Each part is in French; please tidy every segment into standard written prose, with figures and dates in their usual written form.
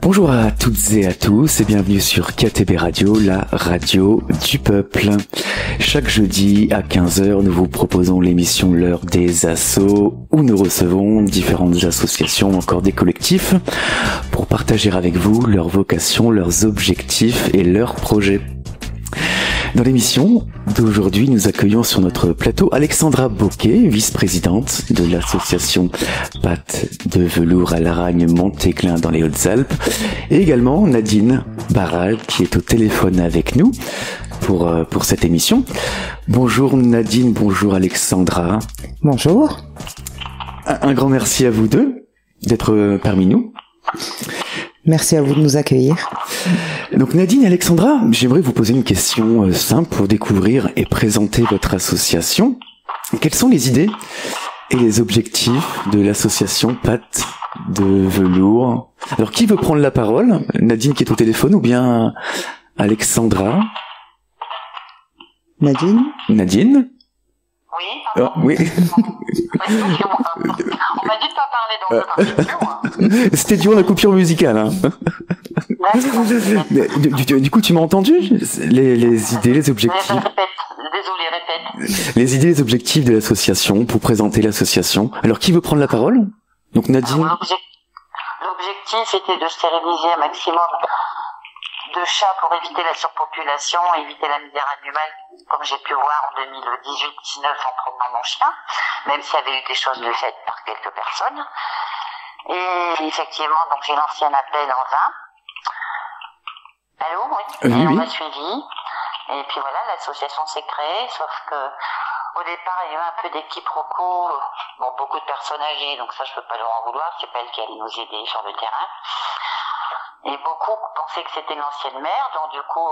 Bonjour à toutes et à tous et bienvenue sur KTB Radio, la radio du peuple. Chaque jeudi à 15h, nous vous proposons l'émission L'heure des assos où nous recevons différentes associations, encore des collectifs, pour partager avec vous leurs vocations, leurs objectifs et leurs projets. Dans l'émission d'aujourd'hui, nous accueillons sur notre plateau Alexandra Bocquet, vice-présidente de l'association Pâtes de velours à Laragne Montéglin dans les Hautes-Alpes, et également Nadine Barral qui est au téléphone avec nous pour cette émission. Bonjour Nadine, bonjour Alexandra. Bonjour. Un grand merci à vous deux d'être parmi nous. Merci à vous de nous accueillir. Donc Nadine et Alexandra, j'aimerais vous poser une question simple pour découvrir et présenter votre association. Quelles sont les idées et les objectifs de l'association Pâtes de velours? Alors qui veut prendre la parole? Nadine qui est au téléphone ou bien Alexandra? Nadine? Nadine? Oui, pardon. Oui. On m'a dit de pas parler dans le partie. C'était durant la coupure musicale. Hein. Du coup, tu m'as entendu? Les idées, les objectifs. Répète. Les idées, les objectifs de l'association pour présenter l'association. Alors, qui veut prendre la parole? Donc Nadine. L'objectif était de stériliser un maximum de chats pour éviter la surpopulation, éviter la misère animale, comme j'ai pu voir en 2018-19 en promenant mon chien, même s'il y avait eu des choses de faites par quelques personnes. Et effectivement, donc j'ai lancé un appel en vain. Allô, oui. Et on a suivi. Et puis voilà, l'association s'est créée, sauf que au départ, il y a eu un peu des quiproquos. Bon, beaucoup de personnes âgées, donc ça, je peux pas leur en vouloir. C'est pas elle qui allait nous aider sur le terrain. Et beaucoup pensaient que c'était l'ancienne maire, donc du coup,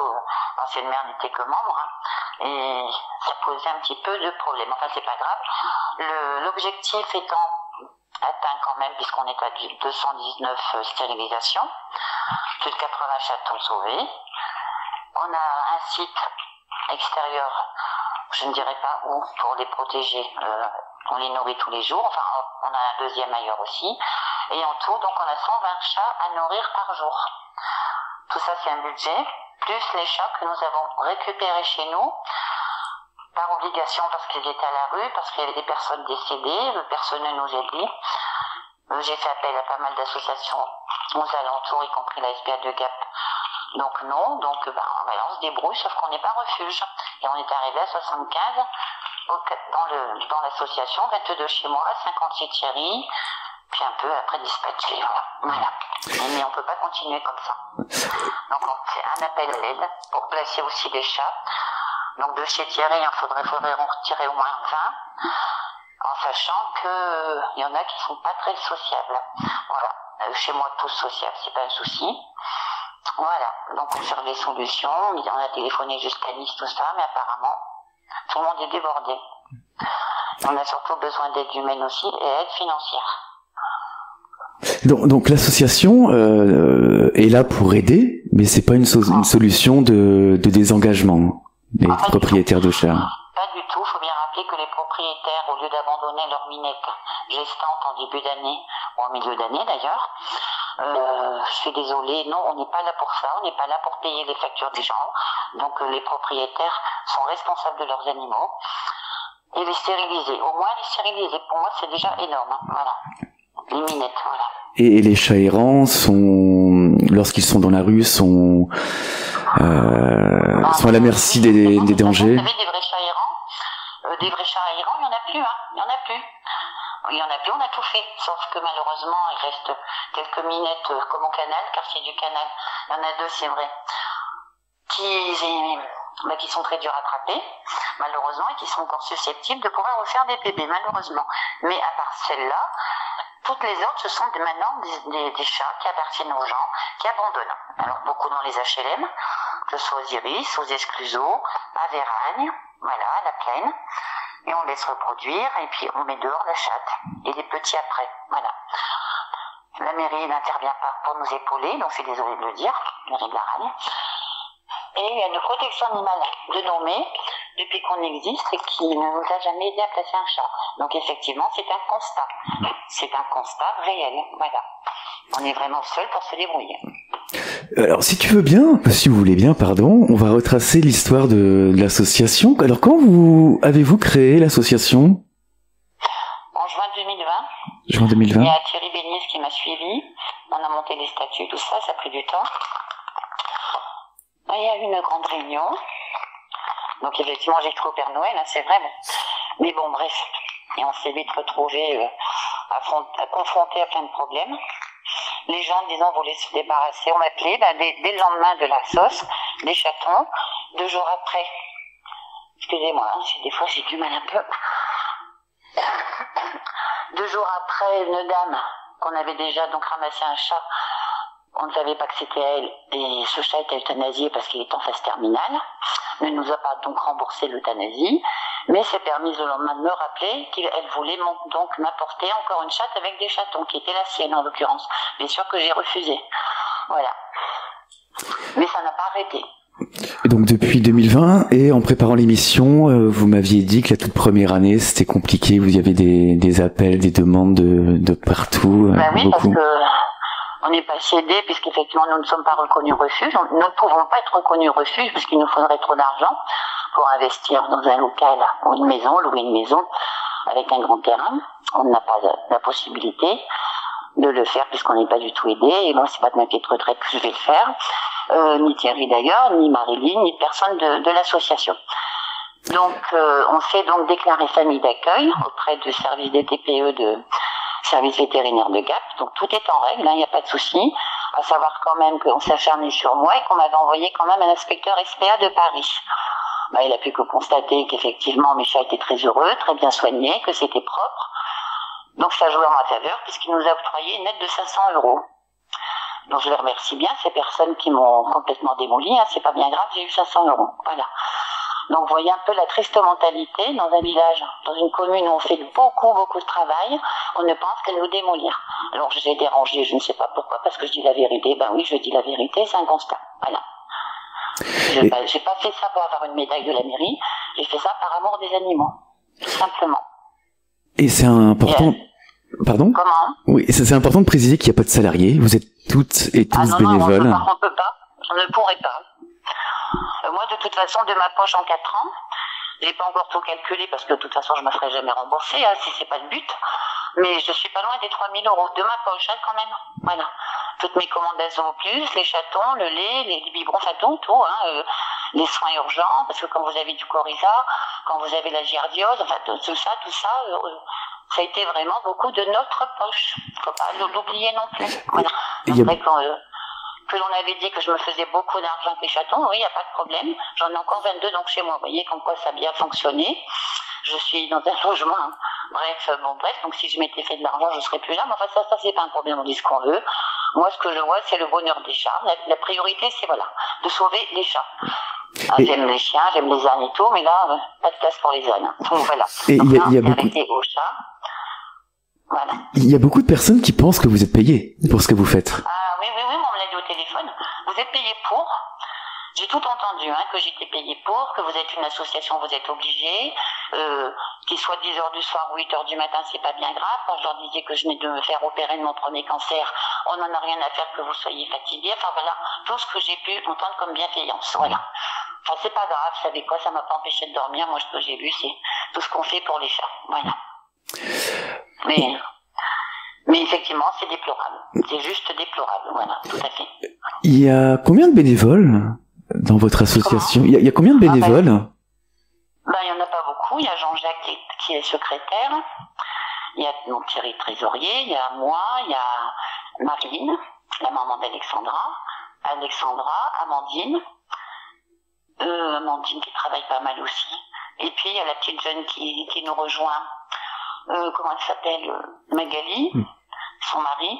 l'ancienne maire n'était que membre, hein, et ça posait un petit peu de problème. Enfin, c'est pas grave. L'objectif étant atteint quand même, puisqu'on est à 219 stérilisations, plus de 80 chatons sauvés. On a un site extérieur, je ne dirais pas où, pour les protéger. On les nourrit tous les jours, enfin, on a un deuxième ailleurs aussi. Et en tout, donc on a 120 chats à nourrir par jour. Tout ça, c'est un budget, plus les chats que nous avons récupérés chez nous, par obligation parce qu'ils étaient à la rue, parce qu'il y avait des personnes décédées, personne ne nous a dit. J'ai fait appel à pas mal d'associations aux alentours, y compris la SPA de Gap. Donc non, donc voilà, on se débrouille, sauf qu'on n'est pas refuge. Et on est arrivé à 75 dans l'association, 22 chez moi, 58 Thierry, puis un peu après dispatché, voilà. Mais on peut pas continuer comme ça. Donc on fait un appel à l'aide pour placer aussi des chats. Donc de chez Thierry, il faudrait en retirer au moins 20, en sachant que il y en a qui sont pas très sociables. Voilà. Chez moi, tous sociables, c'est pas un souci. Voilà. Donc on cherche des solutions. On a téléphoné jusqu'à Nice, tout ça, mais apparemment, tout le monde est débordé. On a surtout besoin d'aide humaine aussi et aide financière. Donc l'association est là pour aider, mais c'est pas une solution de désengagement des propriétaires de chats. Pas du tout. Il faut bien rappeler que les propriétaires, au lieu d'abandonner leur minette gestante en début d'année, ou en milieu d'année d'ailleurs, je suis désolée, non, on n'est pas là pour ça, on n'est pas là pour payer les factures des gens. Donc les propriétaires sont responsables de leurs animaux et les stériliser. Au moins les stériliser, pour moi c'est déjà énorme. Hein. Voilà. Les minettes, voilà. Et les chats errants lorsqu'ils sont dans la rue, sont à la merci des dangers. Vous savez, des vrais chats errants, il y en a plus, hein. Il y en a plus, on a tout fait. Sauf que malheureusement, il reste quelques minettes comme au canal, quartier du canal. Il y en a deux, c'est vrai, qui sont très durs à attraper, malheureusement, et qui sont encore susceptibles de pouvoir refaire des bébés, malheureusement. Mais à part celle-là, toutes les autres, ce sont maintenant des chats qui appartiennent aux gens, qui abandonnent. Alors, beaucoup dans les HLM, que ce soit aux Iris, aux Escluseaux, à Véragne, voilà, à la Plaine. Et on laisse reproduire, et puis on met dehors la chatte. Et les petits après, voilà. La mairie n'intervient pas pour nous épauler, donc je suis désolée de le dire, mairie de Laragne. Et il y a une protection animale de nommée depuis qu'on existe et qui ne nous a jamais aidé à placer un chat. Donc effectivement, c'est un constat. C'est un constat réel, voilà. On est vraiment seul pour se débrouiller. Alors, si tu veux bien, si vous voulez bien, pardon, on va retracer l'histoire de l'association. Alors, quand avez-vous créé l'association? En juin 2020. Juin 2020. Il y a Thierry Bénis qui m'a suivi. On a monté les statuts, tout ça, ça a pris du temps. Il y a eu une grande réunion. Donc, effectivement, j'ai cru au Père Noël, hein, c'est vrai. Mais bon, bref. Et on s'est vite retrouvés confrontés à plein de problèmes. Les gens, disons, voulaient se débarrasser. On m'appelait dès le lendemain de la sauce, des chatons. 2 jours après, excusez-moi, hein, des fois j'ai du mal un peu. 2 jours après, une dame qu'on avait déjà donc ramassé un chat, on ne savait pas que c'était elle, et ce chat était euthanasié parce qu'il est en phase terminale, ne nous a pas donc remboursé l'euthanasie, mais s'est permise le lendemain de me rappeler qu'elle voulait donc m'apporter encore une chatte avec des chatons, qui était la sienne en l'occurrence. Bien sûr que j'ai refusé. Voilà. Mais ça n'a pas arrêté. Et donc depuis 2020, et en préparant l'émission, vous m'aviez dit que la toute première année c'était compliqué, vous y avait des appels, des demandes de partout. Oui, beaucoup. parce que on n'est pas aidés puisqu'effectivement nous ne sommes pas reconnus refuge. Nous ne pouvons pas être reconnus refuge parce qu'il nous faudrait trop d'argent pour investir dans un local ou une maison, louer une maison avec un grand terrain. On n'a pas la possibilité de le faire puisqu'on n'est pas du tout aidé. Et moi, c'est pas de ma petite retraite que je vais le faire. Ni Thierry d'ailleurs, ni Marilyn, ni personne de l'association. Donc, on s'est donc déclaré famille d'accueil auprès du service des TPE de service vétérinaire de Gap. Donc, tout est en règle, il n'y a pas de souci. À savoir quand même qu'on s'est acharné sur moi et qu'on m'avait envoyé quand même un inspecteur SPA de Paris. Il a pu que constater qu'effectivement mes chats étaient très heureux, très bien soignés, que c'était propre. Donc, ça jouait en ma faveur puisqu'il nous a octroyé une aide de 500 €. Donc je les remercie bien, ces personnes qui m'ont complètement démoli, hein, c'est pas bien grave, j'ai eu 500 €. Voilà. Donc vous voyez un peu la triste mentalité dans un village, dans une commune où on fait beaucoup de travail, on ne pense qu'à nous démolir. Alors je les ai dérangés, je ne sais pas pourquoi, parce que je dis la vérité, oui je dis la vérité, c'est un constat. Voilà. J'ai pas fait ça pour avoir une médaille de la mairie, j'ai fait ça par amour des animaux, tout simplement. Et c'est important... Pardon ? Comment ? Oui, c'est important de préciser qu'il n'y a pas de salariés. Vous êtes toutes et tous bénévoles. Non, on peut pas. On ne pourrait pas. Moi, de toute façon, de ma poche en 4 ans, j'ai pas encore tout calculé parce que de toute façon, je me ferai jamais rembourser, si c'est pas le but. Mais je suis pas loin des 3 000 € de ma poche, quand même. Voilà. Toutes mes commandes d'Azo plus, les chatons, le lait, les biberons, enfin tout, les soins urgents, parce que quand vous avez du coryza, quand vous avez la giardiose, enfin tout ça, ça a été vraiment beaucoup de notre poche. Faut pas l'oublier non plus. Voilà. Après, que l'on avait dit que je me faisais beaucoup d'argent avec les chatons, oui, il n'y a pas de problème. J'en ai encore 22 donc chez moi. Vous voyez comme quoi ça a bien fonctionné. Je suis dans un logement. Hein. Bref, donc si je m'étais fait de l'argent, je serais plus là. Mais enfin, ça c'est pas un problème, on dit ce qu'on veut. Moi, ce que je vois, c'est le bonheur des chats. La priorité, c'est de sauver les chats. J'aime les chiens, j'aime les ânes et tout, mais là, pas de place pour les ânes. Donc voilà. Et donc, il y a beaucoup... arrêté aux chats. Voilà. Il y a beaucoup de personnes qui pensent que vous êtes payé pour ce que vous faites. Ah oui, on me l'a dit au téléphone. Vous êtes payé pour. J'ai tout entendu, que j'étais payé pour, que vous êtes une association, vous êtes obligé, qu'il soit 10h du soir ou 8h du matin, c'est pas bien grave. Quand je leur disais que je venais de me faire opérer de mon premier cancer, on n'en a rien à faire que vous soyez fatigué. Enfin voilà, tout ce que j'ai pu entendre comme bienveillance. Voilà. Enfin, c'est pas grave, vous savez quoi, ça m'a pas empêché de dormir. Moi, ce que j'ai vu, c'est tout ce qu'on fait pour les chats. Voilà. Mais effectivement, c'est déplorable. C'est juste déplorable. Voilà, tout à fait. Il y a combien de bénévoles dans votre association? Il y a combien de bénévoles? Il y en a pas beaucoup. Il y a Jean-Jacques qui est secrétaire. Il y a donc Thierry trésorier. Il y a moi. Il y a Marine, la maman d'Alexandra. Amandine. Amandine qui travaille pas mal aussi. Et puis il y a la petite jeune qui nous rejoint. Comment elle s'appelle? Magali, son mari.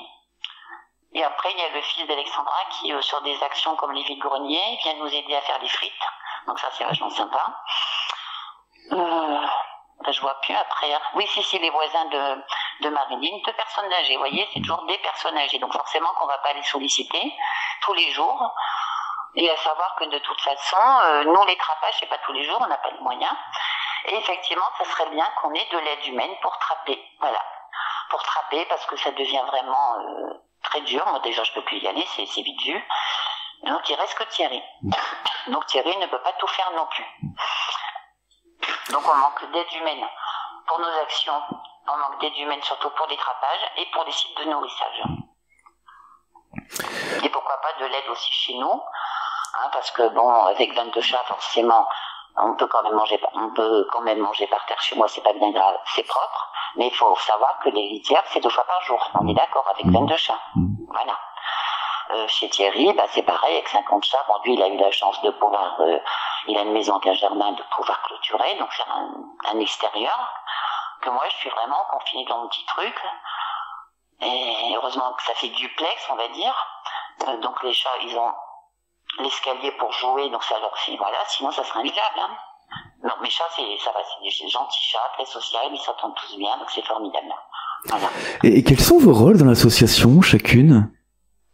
Et après, il y a le fils d'Alexandra qui, sur des actions comme les vides-greniers, vient nous aider à faire des frites. Donc ça, c'est vachement sympa. Je vois plus après. Oui, si, les voisins de Marilyn, 2 personnes âgées. Vous voyez, c'est toujours des personnes âgées. Donc forcément qu'on va pas les solliciter tous les jours. Et à savoir que de toute façon, nous, les trapages, c'est pas tous les jours, on n'a pas de moyens. Et effectivement, ça serait bien qu'on ait de l'aide humaine pour trapper. Voilà. Pour trapper, parce que ça devient vraiment très dur. Moi déjà, je peux plus y aller, c'est vite vu. Donc il reste que Thierry. Donc Thierry ne peut pas tout faire non plus. Donc on manque d'aide humaine pour nos actions. On manque d'aide humaine surtout pour les trapages et pour les sites de nourrissage. Et pourquoi pas de l'aide aussi chez nous, hein, parce que bon, avec 22 chats, forcément, on peut quand même manger par terre. Chez moi, c'est pas bien grave, c'est propre. Mais il faut savoir que les litières, c'est 2 fois par jour. On est d'accord avec 22 chats. Voilà. Chez Thierry, c'est pareil, avec 50 chats. Bon, lui, il a eu la chance de pouvoir, il a une maison avec un jardin, de pouvoir clôturer, donc faire un extérieur. Que moi, je suis vraiment confinée dans mon petit truc. Et heureusement que ça fait duplex, on va dire. Donc les chats, ils ont l'escalier pour jouer, donc ça leur fait, voilà, sinon ça serait invivable, hein. Non, mes chats, ça va, c'est des gentils chats, très sociaux, ils s'entendent tous bien, donc c'est formidable. Voilà. Et quels sont vos rôles dans l'association, chacune?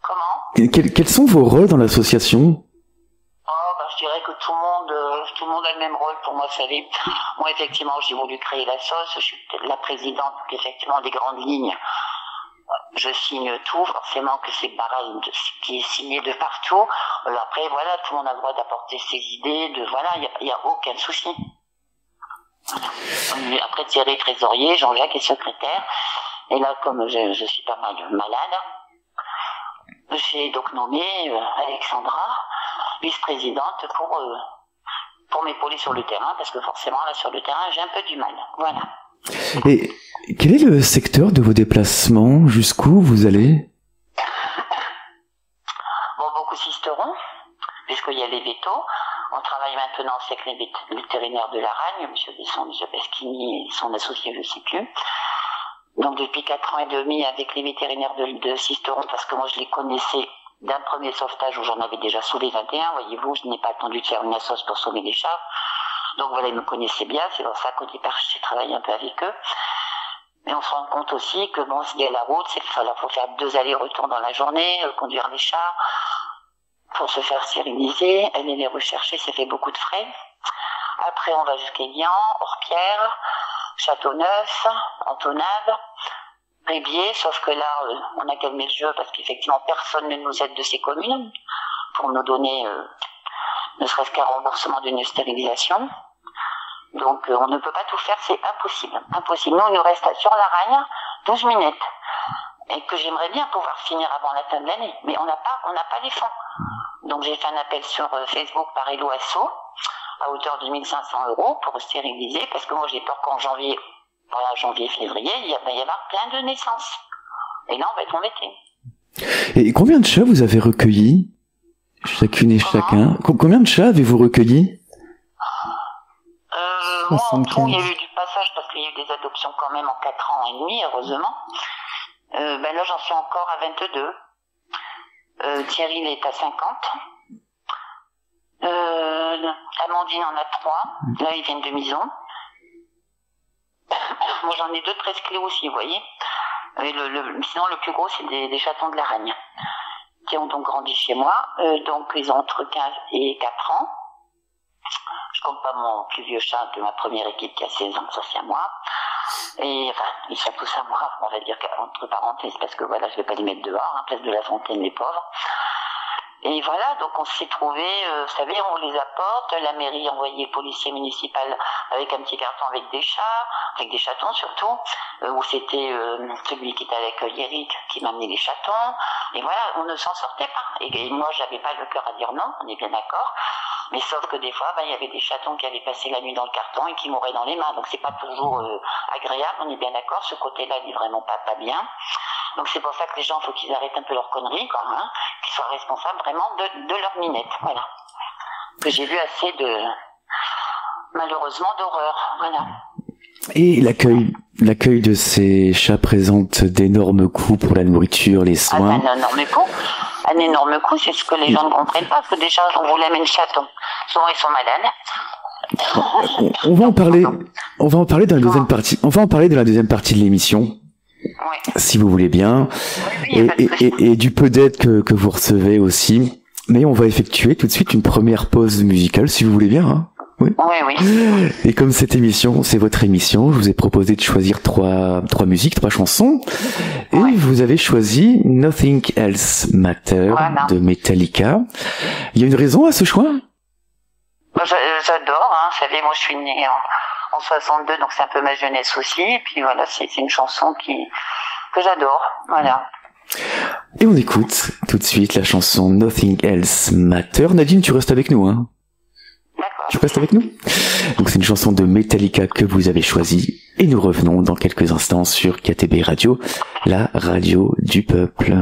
Comment? Quels sont vos rôles dans l'association? Je dirais que tout le monde a le même rôle pour moi, vous savez. Moi, effectivement, j'ai voulu créer la sauce, je suis la présidente, donc effectivement, des grandes lignes. Je signe tout, forcément que c'est pareil, qui est signé de partout. Alors après, voilà, tout le monde a le droit d'apporter ses idées, voilà, il y a aucun souci. Voilà. Après, Thierry est trésorier, Jean-Jacques est secrétaire. Et là, comme je suis pas mal malade, j'ai donc nommé Alexandra vice-présidente pour m'épauler sur le terrain, parce que forcément, là, sur le terrain, j'ai un peu du mal. Voilà. Et quel est le secteur de vos déplacements? Jusqu'où vous allez? Bon, beaucoup Sisteron, puisqu'il y a les vétos. On travaille maintenant avec les vétérinaires de la Ragne, M. Besson, M. Peschini et son associé, je ne sais plus. Donc depuis 4 ans et demi avec les vétérinaires de Sisteron, parce que moi je les connaissais d'un premier sauvetage où j'en avais déjà sauvé 21, voyez-vous, je n'ai pas attendu de faire une assoce pour sauver des chats. Donc voilà, ils me connaissaient bien, c'est pour ça qu'au départ j'ai travaillé un peu avec eux. Mais on se rend compte aussi que bon, s'il y a la route, c'est qu'il faut faire 2 allers-retours dans la journée, conduire les chats, pour se faire stériliser, aller les rechercher, ça fait beaucoup de frais. Après on va jusqu'à Guian, Orpierre, Châteauneuf, Antonave, Rébier, sauf que là on a calmé le jeu parce qu'effectivement personne ne nous aide de ces communes pour nous donner ne serait-ce qu'un remboursement d'une stérilisation. Donc on ne peut pas tout faire, c'est impossible. Impossible. Nous, il nous reste sur la Ragne 12 minutes. Et que j'aimerais bien pouvoir finir avant la fin de l'année. Mais on n'a pas les fonds. Donc j'ai fait un appel sur Facebook par Hello Asso, à hauteur de 1 500 € pour stériliser, parce que moi j'ai peur qu'en janvier, février, il va y avoir plein de naissances. Et là on va être embêtés. Et combien de chats vous avez recueillis? Chacune et chacun. Combien de chats avez-vous recueillis? Moi, en tout, il y a eu du passage parce qu'il y a eu des adoptions quand même en 4 ans et demi, heureusement. Là, j'en suis encore à 22. Thierry, il est à 50. Amandine en a 3. Là, ils viennent de Mison. Moi, j'en ai 2 13 clés aussi, vous voyez. Et sinon, le plus gros, c'est des chatons de la Ragne, qui ont donc grandi chez moi. Donc, ils ont entre 15 et 4 ans. Je compte pas mon plus vieux chat de ma première équipe qui a 16 ans, ça c'est à moi. Et enfin, ils sont tous à moi, on va dire entre parenthèses, parce que voilà, je vais pas les mettre dehors, en place de la fontaine, les pauvres. Et voilà, donc on s'est trouvé, vous savez, on les apporte, la mairie a envoyé le policier municipal avec un petit carton avec des chats, avec des chatons surtout, où c'était celui qui était avec Eric qui m'a amené les chatons, et voilà, on ne s'en sortait pas. Et moi, j'avais pas le cœur à dire non, on est bien d'accord. Mais sauf que des fois, il y avait des chatons qui avaient passé la nuit dans le carton et qui mouraient dans les mains. Donc c'est pas toujours agréable, on est bien d'accord. Ce côté-là, il est vraiment pas bien. Donc c'est pour ça que les gens, faut qu'ils arrêtent un peu leurs conneries, quoi, hein, qu'ils soient responsables vraiment de leur minette. Voilà. Que j'ai vu assez malheureusement, d'horreur. Voilà. Et l'accueil de ces chats présente d'énormes coûts pour la nourriture, les soins. Un énorme coût, c'est ce que les gens ne comprennent pas, parce que déjà, on vous l'amène chaton. Souvent, ils sont malades. On va en parler dans la deuxième partie. On va en parler dans la deuxième partie de l'émission. Oui. Si vous voulez bien. Oui, et du peu d'aide que vous recevez aussi. Mais on va effectuer tout de suite une première pause musicale, si vous voulez bien, hein. Oui. Oui. Et comme cette émission, c'est votre émission, je vous ai proposé de choisir trois musiques, 3 chansons. Et vous avez choisi Nothing Else Matter de Metallica. Il y a une raison à ce choix? J'adore, hein. Vous savez, moi je suis née en 62, donc c'est un peu ma jeunesse aussi. Et puis voilà, c'est une chanson que j'adore. Voilà. Et on écoute tout de suite la chanson Nothing Else Matter. Nadine, tu restes avec nous, hein? D'accord. Tu restes avec nous? Donc c'est une chanson de Metallica que vous avez choisie. Et nous revenons dans quelques instants sur KTB Radio, la radio du peuple.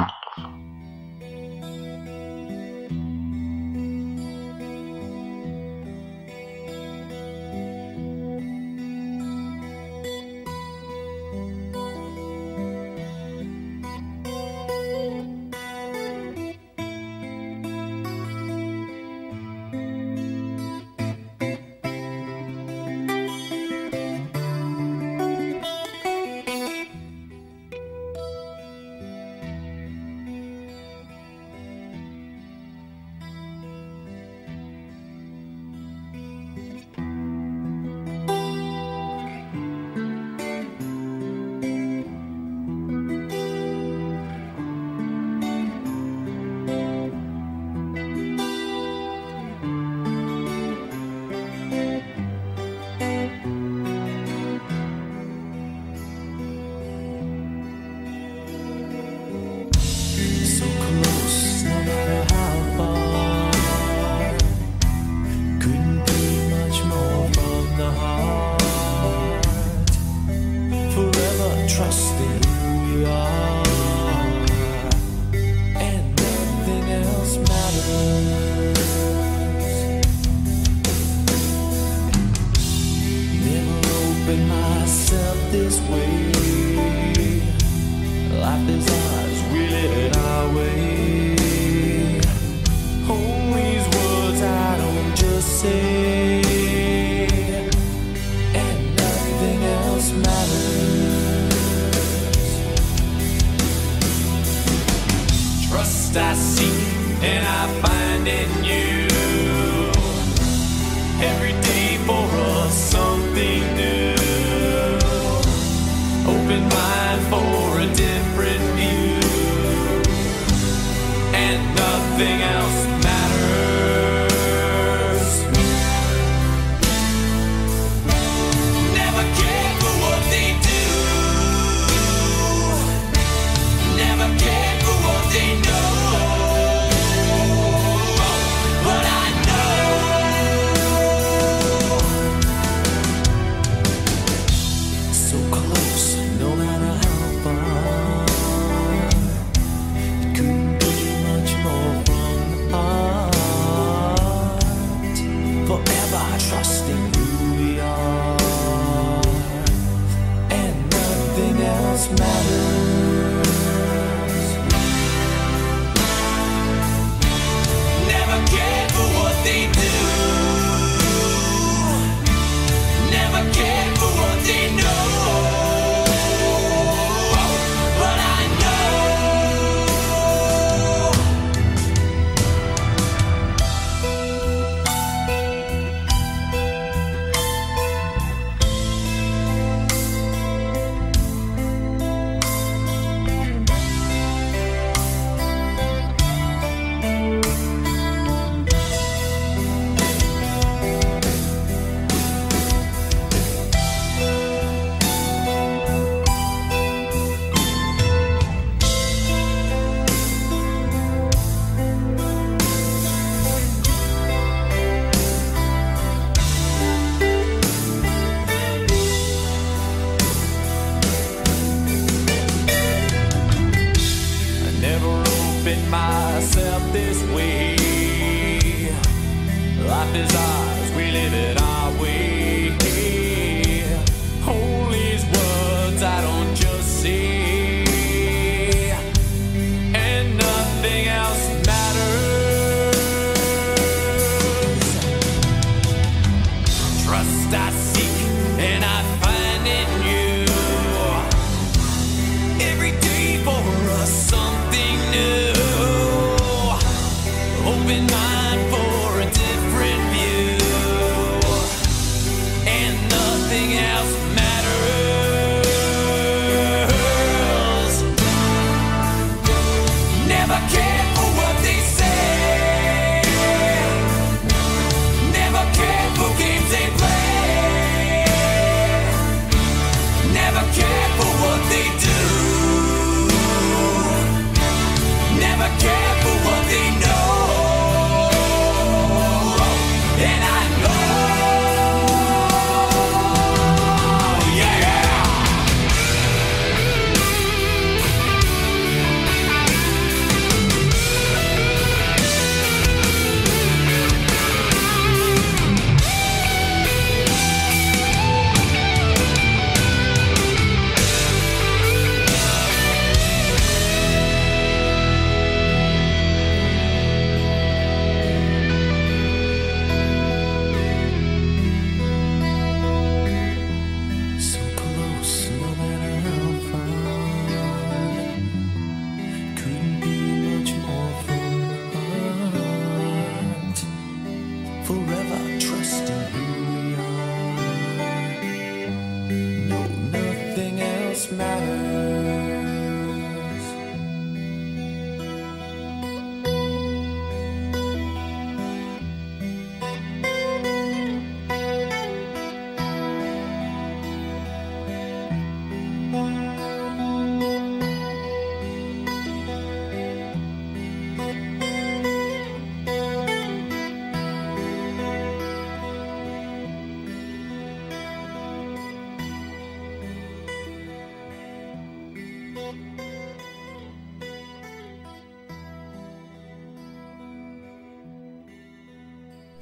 Open mind for a different view.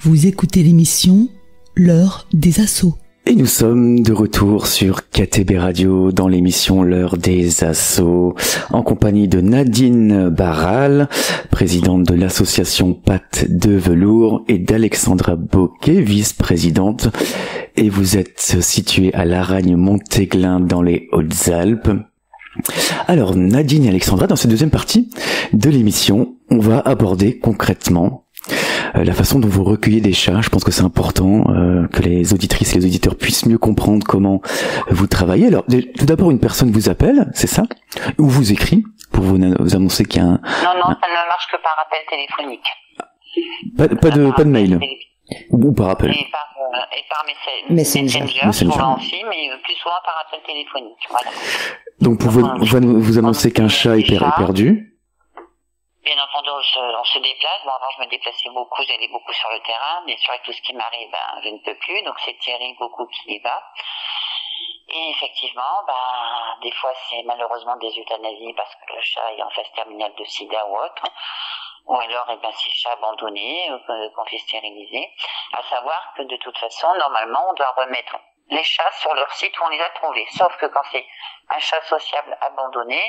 Vous écoutez l'émission L'heure des assauts. Et nous sommes de retour sur KTB Radio dans l'émission L'heure des assauts en compagnie de Nadine Barral, présidente de l'association Pâtes de Velours, et d'Alexandra Boquet, vice-présidente. Et vous êtes située à Laragne-Montéglin dans les Hautes-Alpes. Alors Nadine et Alexandra, dans cette deuxième partie de l'émission, on va aborder concrètement la façon dont vous recueillez des chats. Je pense que c'est important que les auditrices et les auditeurs puissent mieux comprendre comment vous travaillez. Alors, tout d'abord, une personne vous appelle, c'est ça? Ou vous écrit pour vous annoncer qu'il y a un... Non, ça ne marche que par appel téléphonique. Pas de mail. Ou par appel. Et par Messenger. Souvent aussi, mais plus souvent par appel téléphonique. Voilà. Donc, pour vous annoncer qu'un chat est perdu. Bien entendu, on se déplace. Bon, avant, je me déplaçais beaucoup, j'allais beaucoup sur le terrain, mais sur tout ce qui m'arrive, je ne peux plus. Donc, c'est Thierry beaucoup qui y va. Et effectivement, des fois, c'est malheureusement des euthanasies parce que le chat est en phase terminale de sida ou autre. Ou alors, c'est chat abandonné, qu'on fait stériliser. À savoir que de toute façon, normalement, on doit remettre les chats sur leur site où on les a trouvés. Sauf que quand c'est un chat sociable abandonné,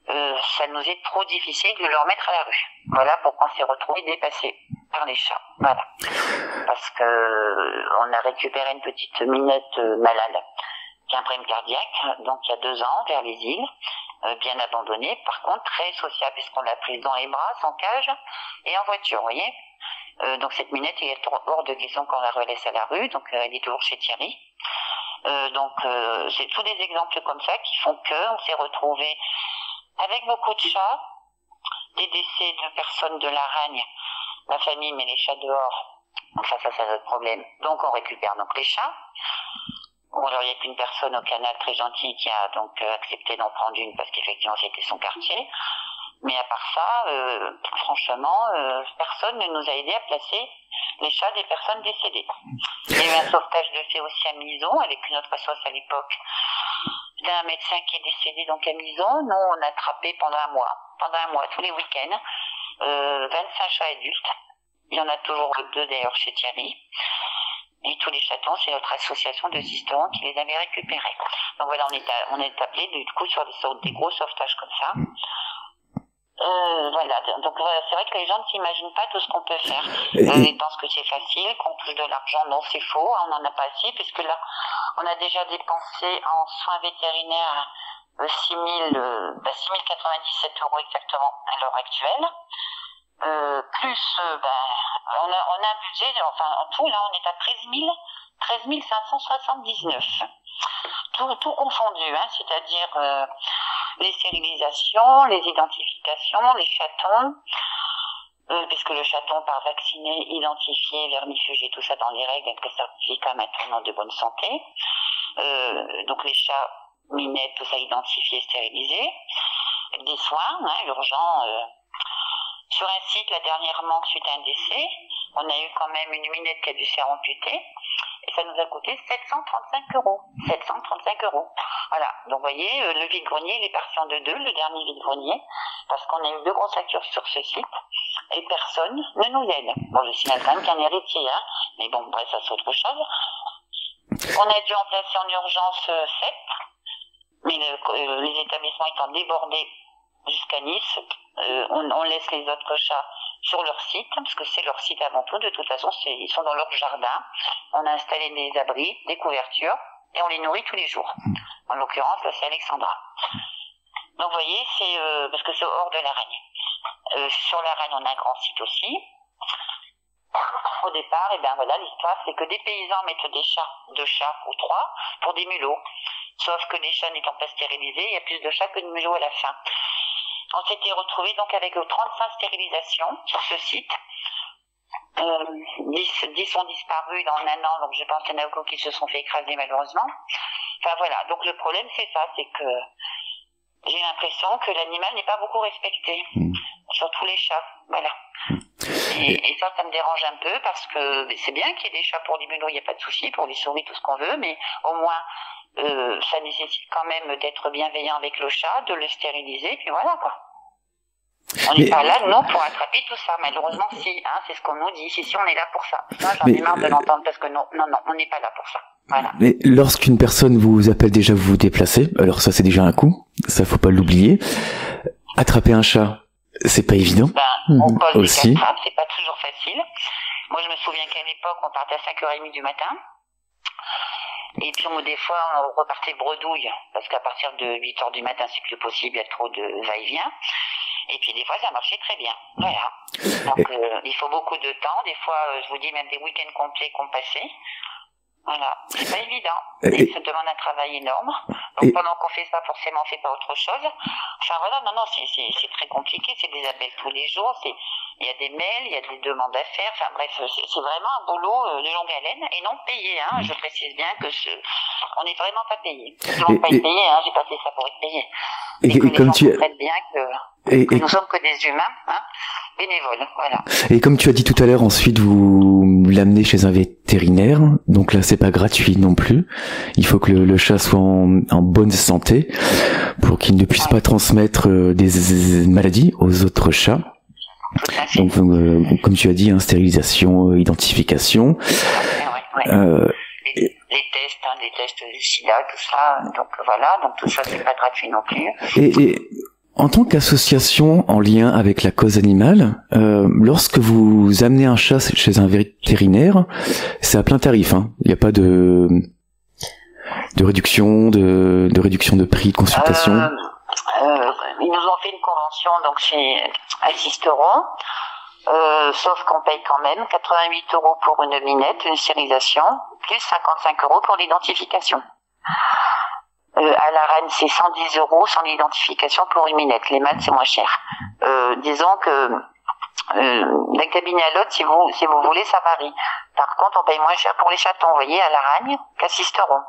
ça nous est trop difficile de le remettre à la rue. Voilà pourquoi on s'est retrouvé dépassé par les chats. Voilà. Parce que on a récupéré une petite minette malade qui a un problème cardiaque, donc il y a 2 ans, vers les îles, bien abandonnée, par contre très sociable, puisqu'on l'a prise dans les bras, sans cage, et en voiture, vous voyez. Donc cette minette, il est hors de question qu'on la relaisse à la rue, donc elle est toujours chez Thierry. Donc c'est tous des exemples comme ça qui font qu'on s'est retrouvé avec beaucoup de chats, des décès de personnes de Laragne, la famille met les chats dehors, ça c'est notre problème, donc on récupère donc les chats. Bon, alors il n'y a qu'une personne au canal très gentille qui a donc accepté d'en prendre une parce qu'effectivement c'était son quartier, mais à part ça, franchement, personne ne nous a aidé à placer les chats des personnes décédées. Il y a eu un sauvetage de fait aussi à Mison avec une autre association à l'époque, d'un médecin qui est décédé donc à Mison. Nous, on a attrapé pendant un mois, tous les week-ends, 25 chats adultes. Il y en a toujours 2 d'ailleurs chez Thierry. Et tous les chatons, c'est notre association de Sisteron qui les avait récupérés. Donc voilà, on est appelé du coup sur des gros sauvetages comme ça. Voilà, donc c'est vrai que les gens ne s'imaginent pas tout ce qu'on peut faire. Ils pensent que c'est facile, qu'on touche de l'argent. Non, c'est faux, on n'en a pas assez, puisque là, on a déjà dépensé en soins vétérinaires 6 097 € exactement à l'heure actuelle. Plus, on a un budget, enfin en tout, là, on est à 13 579. Tout confondu, c'est-à-dire les stérilisations, les identifications, les chatons, puisque le chaton par vacciné, identifié, vermifuge et tout ça dans les règles avec le certificat maintenant de bonne santé. Donc les chats, minettes, tout ça identifié, stérilisé. Des soins, urgents. Sur un site, là, dernièrement, suite à un décès, on a eu quand même une minette qui a dû se faire amputer. Et ça nous a coûté 735 €. 735 €. Voilà. Donc, vous voyez, le vide-grenier, il est parti en 2, le dernier vide-grenier, parce qu'on a eu 2 grosses factures sur ce site, et personne ne nous aide. Bon, je signale quand même qu'un héritier, mais bon, bref, ça c'est autre chose. On a dû en placer en urgence 7, mais les établissements étant débordés jusqu'à Nice, on laisse les autres chats sur leur site, parce que c'est leur site avant tout, de toute façon, ils sont dans leur jardin. On a installé des abris, des couvertures, et on les nourrit tous les jours. En l'occurrence, là, c'est Alexandra. Donc, vous voyez, c'est parce que c'est hors de l'Aragne. Sur l'Aragne, on a un grand site aussi. Au départ, voilà, l'histoire, c'est que des paysans mettent des chats, 2 chats ou 3, pour des mulots. Sauf que les chats n'étant pas stérilisés, il y a plus de chats que de mulots à la fin. On s'était retrouvés donc avec 35 stérilisations sur ce site. 10 ont disparu dans un an, donc je pense qu'il y en a beaucoup qui se sont fait écraser malheureusement. Enfin voilà, donc le problème c'est ça, c'est que j'ai l'impression que l'animal n'est pas beaucoup respecté, surtout les chats, voilà. Et ça me dérange un peu parce que c'est bien qu'il y ait des chats pour les mulots, il n'y a pas de souci, pour les souris, tout ce qu'on veut, mais au moins ça nécessite quand même d'être bienveillant avec le chat, de le stériliser, puis voilà quoi. On n'est pas là, non, pour attraper tout ça. Malheureusement, si, hein, c'est ce qu'on nous dit. Si, on est là pour ça. Ça, j'en ai marre de l'entendre parce que non, on n'est pas là pour ça. Voilà. Mais lorsqu'une personne vous appelle déjà, vous vous déplacez. Alors ça, c'est déjà un coup. Ça, faut pas l'oublier. Attraper un chat, c'est pas évident. On pose aussi. des attrapes, c'est pas toujours facile. Moi, je me souviens qu'à l'époque, on partait à 5h30 du matin. Et puis, des fois, on repartait bredouille. Parce qu'à partir de 8h du matin, c'est plus possible, il y a trop de va-et-vient. Et puis des fois ça marchait très bien, voilà. Donc il faut beaucoup de temps, des fois je vous dis même des week-ends complets qu'on passait. Voilà, c'est pas évident. Et ça demande un travail énorme. Donc pendant qu'on fait ça, forcément on fait pas autre chose. Enfin voilà, non, c'est très compliqué, c'est des appels tous les jours, il y a des mails, il y a des demandes à faire, enfin bref, c'est vraiment un boulot de longue haleine et non payé, hein. Je précise bien que on n'est vraiment pas payé. On n'est pas payé, hein, j'ai pas fait ça pour être payé. Et comme tu comprennent bien que nous sommes que des humains, hein, bénévoles, voilà. Et comme tu as dit tout à l'heure, ensuite vous l'amenez chez un vétérinaire, donc là c'est pas gratuit non plus. Il faut que le chat soit en bonne santé pour qu'il ne puisse pas transmettre des maladies aux autres chats. Donc comme tu as dit, hein, stérilisation, identification. Les tests du sida, tout ça, donc voilà, donc tout ça c'est pas gratuit non plus. Et en tant qu'association en lien avec la cause animale, lorsque vous amenez un chat chez un vétérinaire, c'est à plein tarif, hein. Il n'y a pas de réduction, de réduction de prix de consultation. Ils nous ont fait une convention donc chez Assisteron. Sauf qu'on paye quand même 88 € pour une minette, une stérilisation, plus 55 € pour l'identification. À la reine, c'est 110 € sans l'identification pour une minette. Les mâles, c'est moins cher. Disons que d'un cabinet à l'autre, si vous voulez, ça varie. Par contre, on paye moins cher pour les chatons, vous voyez, à la Ragne qu'Assisteron.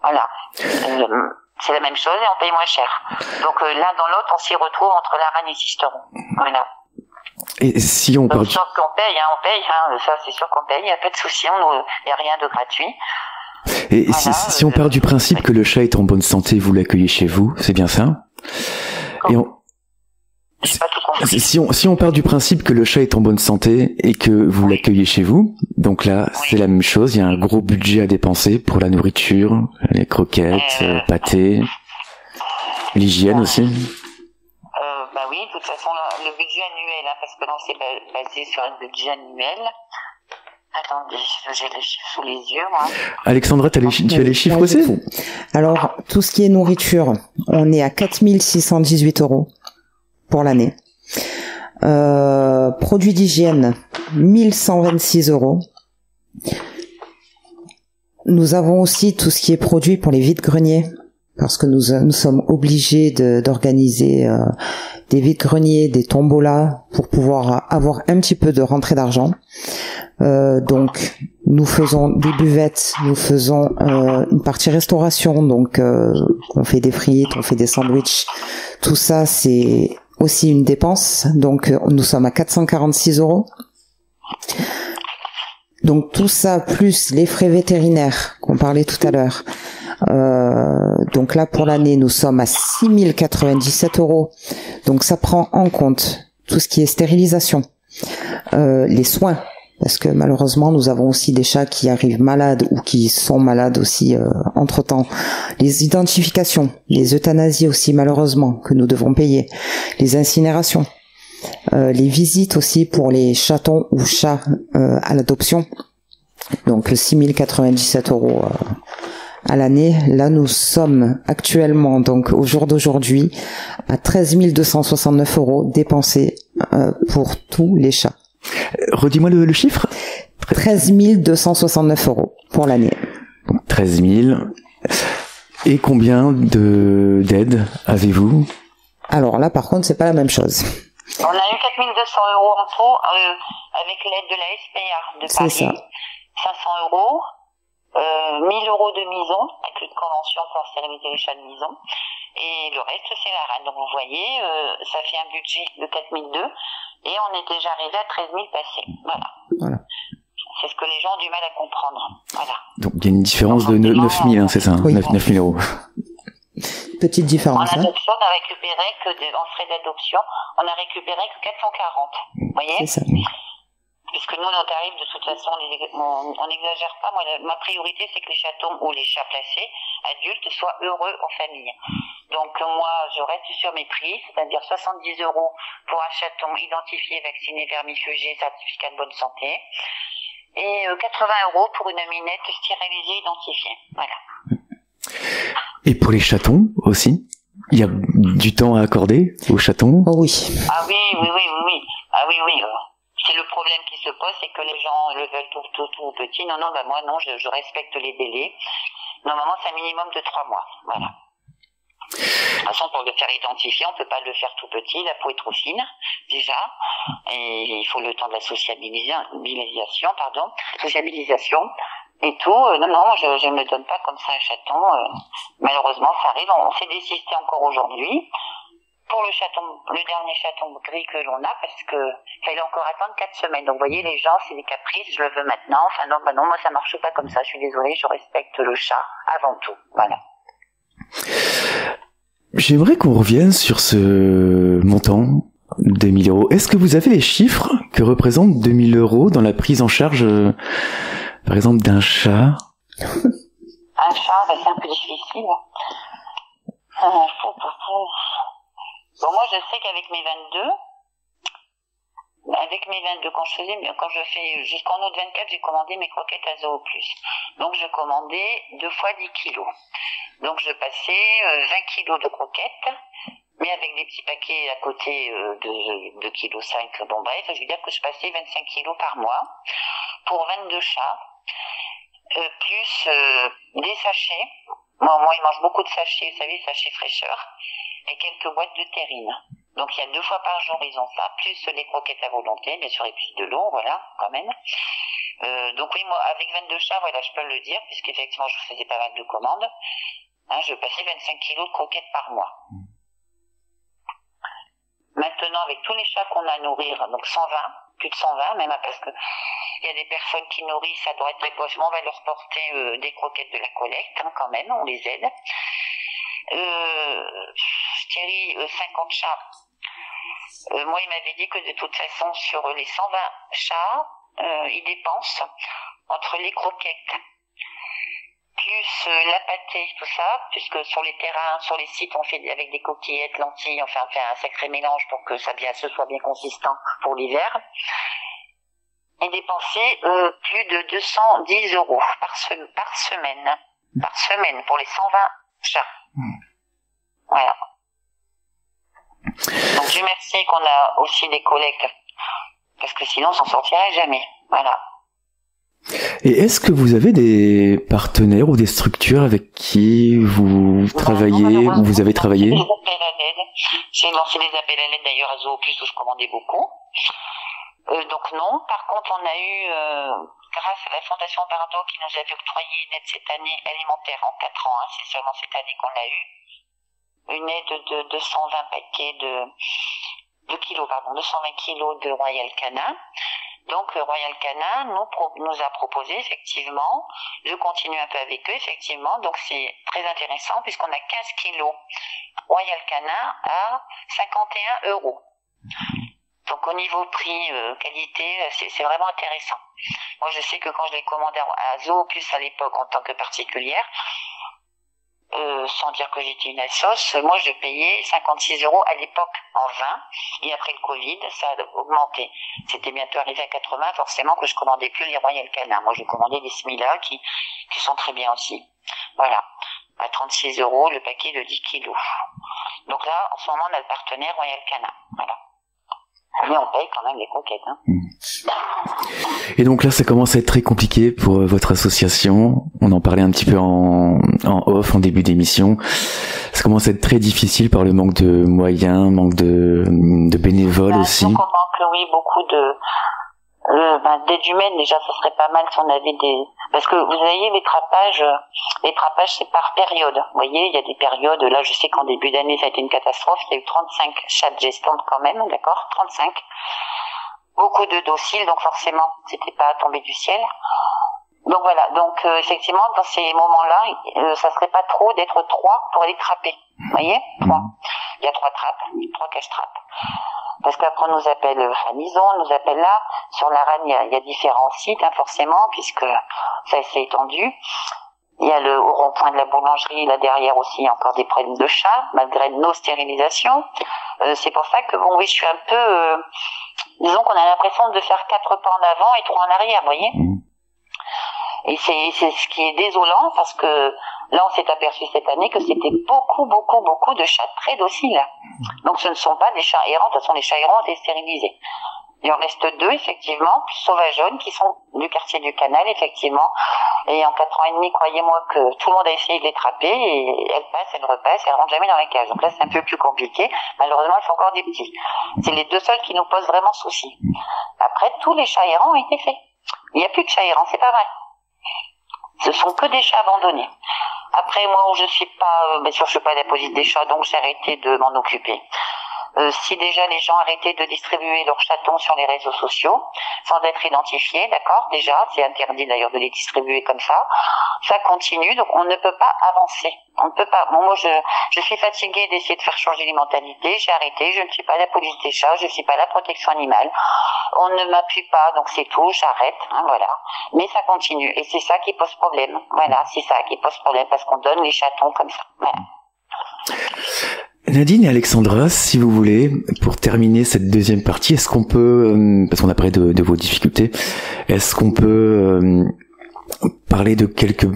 Voilà. C'est la même chose et on paye moins cher. Donc l'un dans l'autre, on s'y retrouve entre la Ragne et Assisteron. Voilà. Et si on donc, sûr qu'on paye, ça c'est sûr qu'on paye, il n'y a pas de souci, il n'y a rien de gratuit. Et voilà, si on part du principe que le chat est en bonne santé, vous l'accueillez chez vous, c'est bien ça? Et j'ai pas tout compris. Si on part du principe que le chat est en bonne santé et que vous l'accueillez chez vous, donc là c'est la même chose, il y a un gros budget à dépenser pour la nourriture, les croquettes, pâté, l'hygiène aussi. Oui, de toute façon, le budget annuel, hein, parce que là, c'est basé sur un budget annuel. Attendez, j'ai les chiffres sous les yeux, moi. Alexandra, tu as les chiffres aussi? Alors, tout ce qui est nourriture, on est à 4618 € pour l'année. Produits d'hygiène, 1126 €. Nous avons aussi tout ce qui est produit pour les vides-greniers, parce que nous sommes obligés d'organiser des vides-greniers, des tombolas pour pouvoir avoir un petit peu de rentrée d'argent. Donc nous faisons des buvettes, nous faisons une partie restauration, donc on fait des frites, on fait des sandwichs. Tout ça c'est aussi une dépense, donc nous sommes à 446 €. Donc tout ça plus les frais vétérinaires qu'on parlait tout à l'heure. Donc là pour l'année nous sommes à 6097 €. Donc ça prend en compte tout ce qui est stérilisation, les soins, parce que malheureusement nous avons aussi des chats qui arrivent malades ou qui sont malades aussi entre temps, les identifications, les euthanasies aussi malheureusement que nous devons payer, les incinérations, les visites aussi pour les chatons ou chats à l'adoption. Donc 6097 € à l'année. Là, nous sommes actuellement, donc au jour d'aujourd'hui, à 13 269 € dépensés pour tous les chats. Redis-moi le chiffre. 13 269 € pour l'année. 13 000. Et combien d'aides avez-vous? Alors là, par contre, c'est pas la même chose. On a eu 4 200 € en tout, avec l'aide de la SPA de Paris. C'est ça. 500 €. 1000 € de maison, avec une convention pour stériliser les chats de maison, et le reste c'est la reine. Donc vous voyez, ça fait un budget de 4002 et on est déjà arrivé à 13 000 passés. Voilà. C'est ce que les gens ont du mal à comprendre. Voilà. Donc il y a une différence de 9 000, hein, c'est ça, hein, oui. 9 000 €. petite différence. En adoption, on a récupéré en frais d'adoption, on a récupéré que 440. Vous voyez? C'est ça. Puisque nous, nos tarifs, de toute façon, on n'exagère pas. Moi, ma priorité, c'est que les chatons ou les chats placés, adultes, soient heureux en famille. Donc, moi, je reste sur mes prix, c'est-à-dire 70 € pour un chaton identifié, vacciné, vermifugé, certificat de bonne santé. Et 80 € pour une minette stérilisée, identifiée. Voilà. Et pour les chatons aussi, il y a du temps à accorder aux chatons? Oh oui. Ah oui. Ah oui. C'est le problème qui se pose, c'est que les gens le veulent tout petit. Non, moi non, je respecte les délais. Normalement, c'est un minimum de 3 mois. Voilà. De toute façon, pour le faire identifier, on peut pas le faire tout petit. La peau est trop fine, déjà. Et il faut le temps de la sociabilisation. Et tout. Non, je ne me donne pas comme ça un chaton. Malheureusement, ça arrive. On fait désister encore aujourd'hui. Pour le dernier chaton gris que l'on a, parce que fallait encore attendre 4 semaines. Donc, vous voyez, les gens, c'est des caprices, je le veux maintenant. Enfin, non, moi, ça marche pas comme ça. Je suis désolée, je respecte le chat avant tout. Voilà. J'aimerais qu'on revienne sur ce montant de 1000 €. Est-ce que vous avez les chiffres que représentent 2000 € dans la prise en charge, par exemple, d'un chat? Un chat, c'est un peu difficile. Bon, moi, je sais qu'avec mes 22, quand je fais jusqu'en août 24, j'ai commandé mes croquettes à Zoo Plus. Donc, je commandais 2 fois 10 kilos. Donc, je passais 20 kilos de croquettes, mais avec des petits paquets à côté de 2,5 kg. Bon, bref, je veux dire que je passais 25 kilos par mois pour 22 chats, plus des sachets. Moi, ils mangent beaucoup de sachets, vous savez, sachets fraîcheur, et quelques boîtes de terrine. Donc, il y a 2 fois par jour, ils ont ça, plus les croquettes à volonté, bien sûr, et puis de l'eau, voilà, quand même. Donc oui, moi, avec 22 chats, voilà, je peux le dire, puisqu'effectivement, je faisais pas mal de commandes. Je passais 25 kilos de croquettes par mois. Maintenant, avec tous les chats qu'on a à nourrir, donc 120, plus de 120 même, parce que il y a des personnes qui nourrissent à droite et gauche, on va leur porter des croquettes de la collecte, quand même, on les aide. Thierry, 50 chats. Moi, il m'avait dit que de toute façon, sur les 120 chats, il dépense entre les croquettes, plus la pâtée, tout ça, puisque sur les terrains, sur les sites, on fait avec des coquillettes, lentilles, enfin, on fait un sacré mélange pour que ce soit bien consistant pour l'hiver. Et dépenser plus de 210 € par semaine pour les 120 chats. Voilà. Donc Dieu merci qu'on a aussi des collectes, parce que sinon on s'en sortirait jamais. Voilà. Et est-ce que vous avez des partenaires ou des structures avec qui vous travaillez, ou vous avez travaillé? J'ai lancé des appels à l'aide d'ailleurs à Zoo Plus où je commandais beaucoup. Donc non. Par contre, on a eu, grâce à la Fondation Bardot qui nous avait octroyé une aide cette année alimentaire en 4 ans, c'est seulement cette année qu'on l'a eu, une aide de 220 paquets de 220 kilos de Royal Canin. Donc le Royal Canin nous a proposé effectivement de continuer un peu avec eux, effectivement. Donc c'est très intéressant puisqu'on a 15 kilos Royal Canin à 51 €. Donc au niveau prix, qualité, c'est vraiment intéressant. Moi je sais que quand je l'ai commandé à Zoo Plus à l'époque en tant que particulière, sans dire que j'étais une assoce, moi je payais 56 € à l'époque en 20, et après le Covid, ça a augmenté. C'était bientôt arrivé à 80, forcément que je commandais plus les Royal Canin. Moi je commandais des Smila qui sont très bien aussi. Voilà, à 36 € le paquet de 10 kilos. Donc là, en ce moment, on a le partenaire Royal Canin. Voilà. Mais on paye quand même les croquettes. Et donc là, ça commence à être très compliqué pour votre association. On en parlait un petit peu en off, en début d'émission. Ça commence à être très difficile par le manque de moyens, manque de bénévoles aussi. Donc on manque, oui, beaucoup d'aide humaine. Déjà, ce serait pas mal si on avait des... Parce que vous voyez, les trappages, c'est par période. Vous voyez, il y a des périodes, là, je sais qu'en début d'année, ça a été une catastrophe. Il y a eu 35 chats gestantes quand même, d'accord? 35. Beaucoup de dociles, donc forcément, c'était pas tombé du ciel. Donc voilà, donc effectivement, dans ces moments-là, ça serait pas trop d'être 3 pour aller trapper. Vous voyez, 3. Il y a 3 trappes, 3 cache-trappes. Parce qu'après on nous appelle Fanison, on nous appelle là. Sur la RAN, il y a différents sites, hein, forcément, puisque ça s'est étendu. Il y a au rond-point de la boulangerie, là derrière aussi, il y a encore des problèmes de chats, malgré nos stérilisations. C'est pour ça que, bon, oui, je suis un peu... disons qu'on a l'impression de faire 4 pas en avant et 3 en arrière, vous voyez. Et c'est ce qui est désolant, parce que là, on s'est aperçu cette année que c'était beaucoup de chats très dociles. Donc ce ne sont pas des chats errants, de toute façon les chats errants ont été stérilisés. Il en reste 2, effectivement, sauvages jaunes, qui sont du quartier du Canal, effectivement. Et en 4 ans et demi, croyez-moi que tout le monde a essayé de les trapper, et elles passent, elles repassent, elles rentrent jamais dans la cage. Donc là, c'est un peu plus compliqué. Malheureusement, elles sont encore des petits. C'est les 2 seuls qui nous posent vraiment souci. Après, tous les chats errants ont été faits. Il n'y a plus de chats errants, c'est pas vrai. Ce sont que des chats abandonnés. Après, moi, où je suis pas, bien sûr, je suis pas à la police des chats, donc j'ai arrêté de m'en occuper. Si déjà les gens arrêtaient de distribuer leurs chatons sur les réseaux sociaux, sans être identifiés, d'accord, déjà, c'est interdit d'ailleurs de les distribuer comme ça continue, donc on ne peut pas avancer. On ne peut pas. Bon, moi, je suis fatiguée d'essayer de faire changer les mentalités, j'ai arrêté, je ne suis pas la police des chats, je ne suis pas la protection animale, on ne m'appuie pas, donc c'est tout, j'arrête, hein, voilà. Mais ça continue, et c'est ça qui pose problème. Voilà, c'est ça qui pose problème, parce qu'on donne les chatons comme ça. Voilà. Nadine et Alexandra, si vous voulez, pour terminer cette deuxième partie, est-ce qu'on peut, parce qu'on a parlé de vos difficultés, est-ce qu'on peut parler de quelques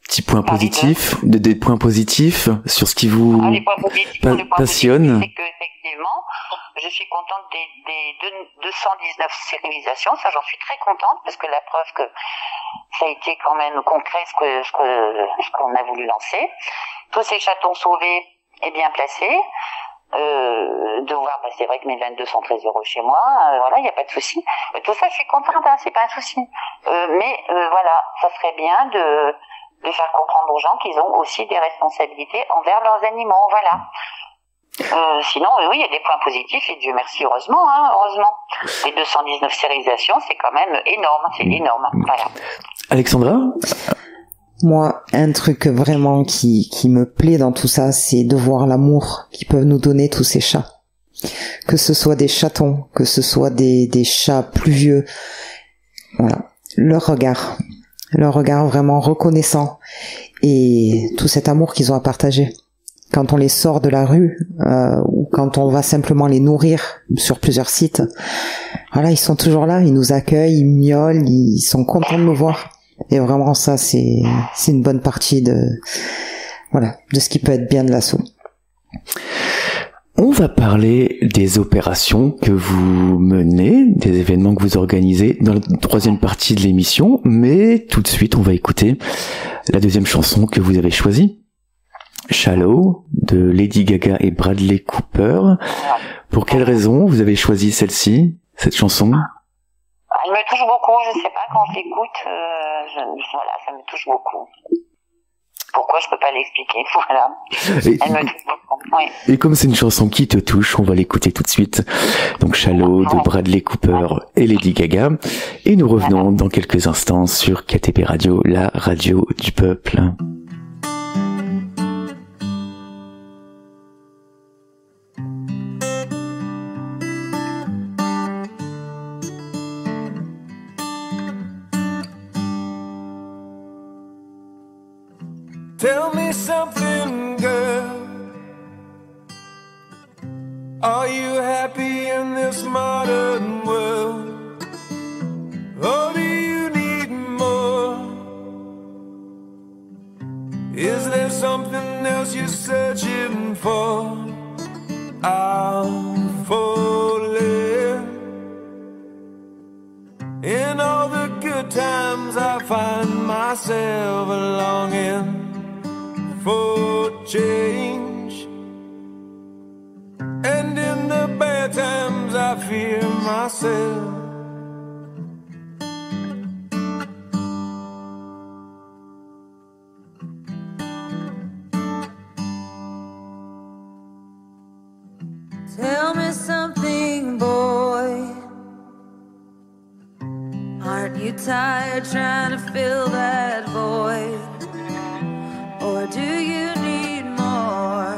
petits points positifs, des points positifs sur ce qui vous passionne? C'est que, effectivement, je suis contente des 219 stérilisations, ça j'en suis très contente, parce que la preuve que ça a été quand même concret ce qu'on a voulu lancer. Tous ces chatons sauvés et bien placés, de voir, c'est vrai que mes 22 sont très heureux chez moi, voilà, il n'y a pas de souci. Tout ça, je suis contente, hein, c'est pas un souci. Mais voilà, ça serait bien de faire comprendre aux gens qu'ils ont aussi des responsabilités envers leurs animaux, voilà. Sinon, oui, il y a des points positifs, et Dieu merci, heureusement, hein, heureusement. Les 219 stérilisations, c'est quand même énorme, c'est énorme, voilà. Alexandra? Moi, un truc vraiment qui me plaît dans tout ça, c'est de voir l'amour qu'ils peuvent nous donner tous ces chats. Que ce soit des chatons, que ce soit des chats plus vieux. Voilà. Leur regard vraiment reconnaissant, et tout cet amour qu'ils ont à partager. Quand on les sort de la rue, ou quand on va simplement les nourrir sur plusieurs sites, voilà, ils sont toujours là, ils nous accueillent, ils miaulent, ils sont contents de nous voir. Et vraiment, ça, c'est une bonne partie de ce qui peut être bien de l'assaut. On va parler des opérations que vous menez, des événements que vous organisez dans la troisième partie de l'émission, mais tout de suite, on va écouter la deuxième chanson que vous avez choisie, Shallow, de Lady Gaga et Bradley Cooper. Pour quelle raison vous avez choisi celle-ci, cette chanson? Elle me touche beaucoup, je sais pas, quand je l'écoute, voilà, ça me touche beaucoup. Pourquoi, je peux pas l'expliquer, voilà. Elle me touche beaucoup, oui. Et comme c'est une chanson qui te touche, on va l'écouter tout de suite. Donc Shallow de Bradley Cooper et Lady Gaga. Et nous revenons dans quelques instants sur KTB Radio, la radio du peuple. Tell me something, girl. Are you happy in this modern world? Or do you need more? Is there something else you're searching for? I'm falling. In all the good times I find myself longing for change, and in the bad times I fear myself. Tell me something, boy. Aren't you tired trying to fill that void? Or do you need more?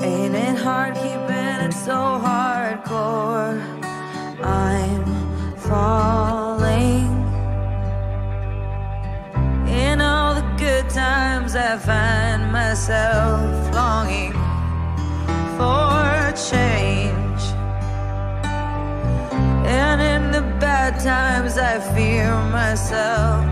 Ain't it hard keeping it so hardcore? I'm falling. In all the good times I find myself longing for change. And in the bad times I fear myself.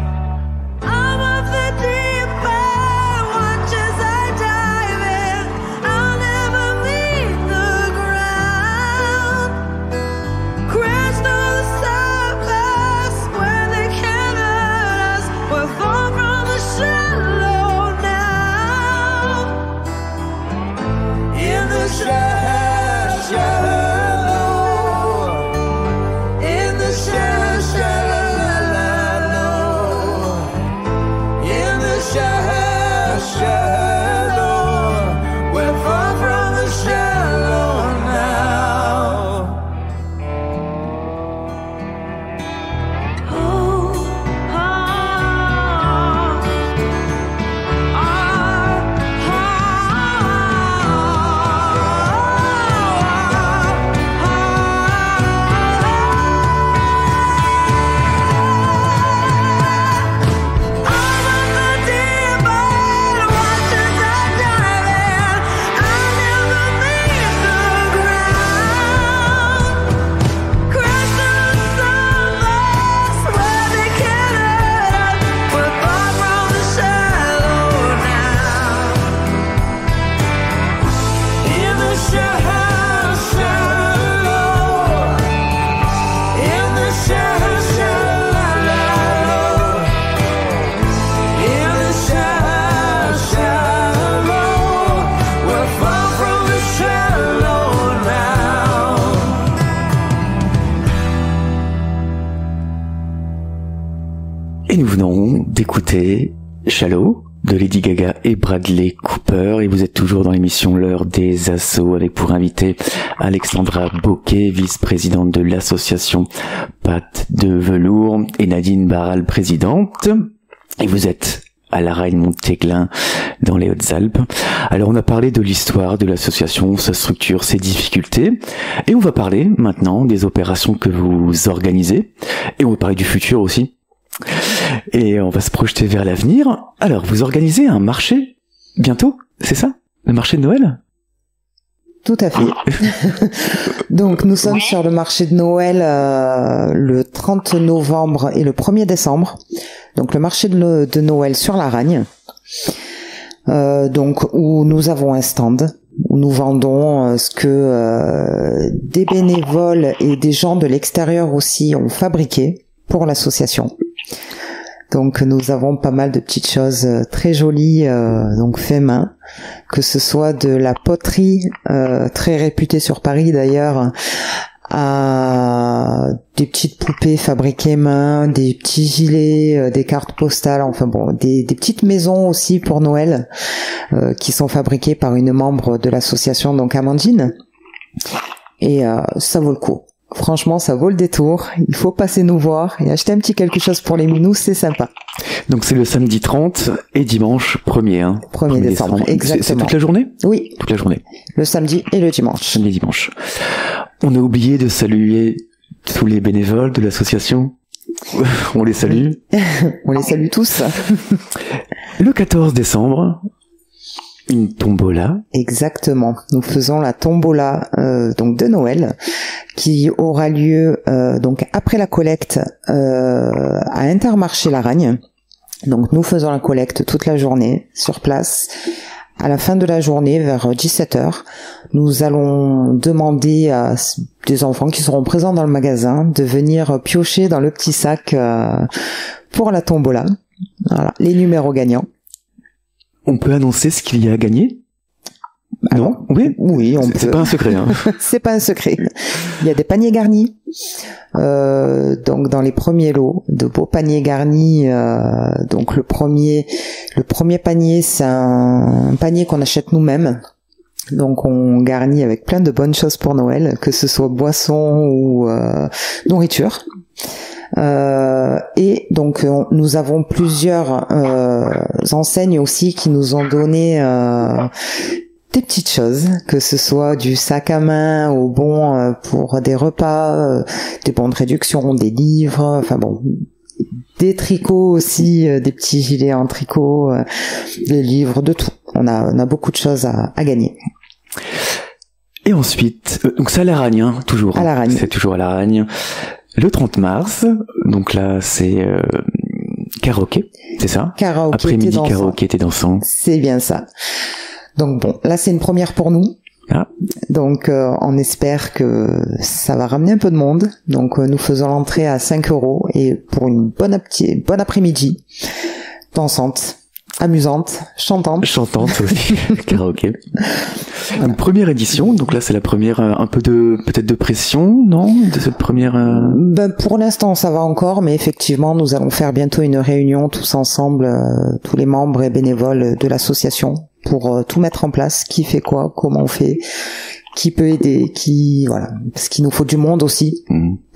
I'm of the deep end, watch as I dive in. I'll never meet the ground. Crash to the surface where they can't hurt us. We're far from the shallow now. In the shallow. Et nous venons d'écouter Shallow de Lady Gaga et Bradley Cooper, et vous êtes toujours dans l'émission L'heure des assos avec pour invité Alexandra Bocquet, vice-présidente de l'association Pâte de Velours, et Nadine Barral, présidente. Et vous êtes à la Reine-Montéglin dans les Hautes-Alpes. Alors on a parlé de l'histoire de l'association, sa structure, ses difficultés, et on va parler maintenant des opérations que vous organisez, et on va parler du futur aussi. Et on va se projeter vers l'avenir. Alors, vous organisez un marché bientôt, c'est ça? Le marché de Noël? Tout à fait. Donc, nous sommes sur le marché de Noël le 30 novembre et le 1er décembre. Donc, le marché de Noël sur la Ragne. Donc, où nous avons un stand, où nous vendons ce que des bénévoles et des gens de l'extérieur aussi ont fabriqué pour l'association. Donc nous avons pas mal de petites choses très jolies, donc fait main, que ce soit de la poterie très réputée sur Paris d'ailleurs, à des petites poupées fabriquées main, des petits gilets, des cartes postales, enfin bon, des petites maisons aussi pour Noël qui sont fabriquées par une membre de l'association, donc Amandine, et ça vaut le coup. Franchement, ça vaut le détour. Il faut passer nous voir et acheter un petit quelque chose pour les minous, c'est sympa. Donc c'est le samedi 30 et dimanche 1er. 1er décembre, exactement. C'est toute la journée? Oui. Toute la journée. Le samedi et le dimanche. Samedi et dimanche. On a oublié de saluer tous les bénévoles de l'association. On les salue. On les salue tous. Le 14 décembre, une tombola. Exactement. Nous faisons la tombola donc de Noël qui aura lieu donc après la collecte à Intermarché La Ragne. Donc nous faisons la collecte toute la journée sur place. À la fin de la journée, vers 17h, nous allons demander à des enfants qui seront présents dans le magasin de venir piocher dans le petit sac pour la tombola. Voilà, les numéros gagnants. On peut annoncer ce qu'il y a à gagner? Ah non? Oui, oui, on peut. C'est pas un secret, hein. C'est pas un secret. Il y a des paniers garnis. Donc dans les premiers lots, de beaux paniers garnis. Donc le premier panier, c'est un panier qu'on achète nous-mêmes. Donc on garnit avec plein de bonnes choses pour Noël, que ce soit boissons ou nourriture. Et donc nous avons plusieurs enseignes aussi qui nous ont donné des petites choses, que ce soit du sac à main aux bons pour des repas, des bons de réduction, des livres, enfin bon, des tricots aussi, des petits gilets en tricot, des livres, de tout. On a beaucoup de choses à gagner. Et ensuite, donc c'est à Laragne, hein, toujours. À Laragne. C'est toujours à Laragne. Le 30 mars, donc là c'est karaoké, c'est ça? Karaoké, après-midi karaoké, thé dansant. C'est bien ça. Donc bon, là c'est une première pour nous. Ah. Donc on espère que ça va ramener un peu de monde. Donc nous faisons l'entrée à 5 € et pour une bonne après-midi, dansante, amusante, chantante. Chantante aussi, karaoké. Une première édition, donc là c'est la première, un peu de peut-être de pression, non, de cette première. Ben pour l'instant ça va encore, mais effectivement nous allons faire bientôt une réunion tous ensemble, tous les membres et bénévoles de l'association, pour tout mettre en place, qui fait quoi, comment on fait, qui peut aider, voilà, parce qu'il nous faut du monde aussi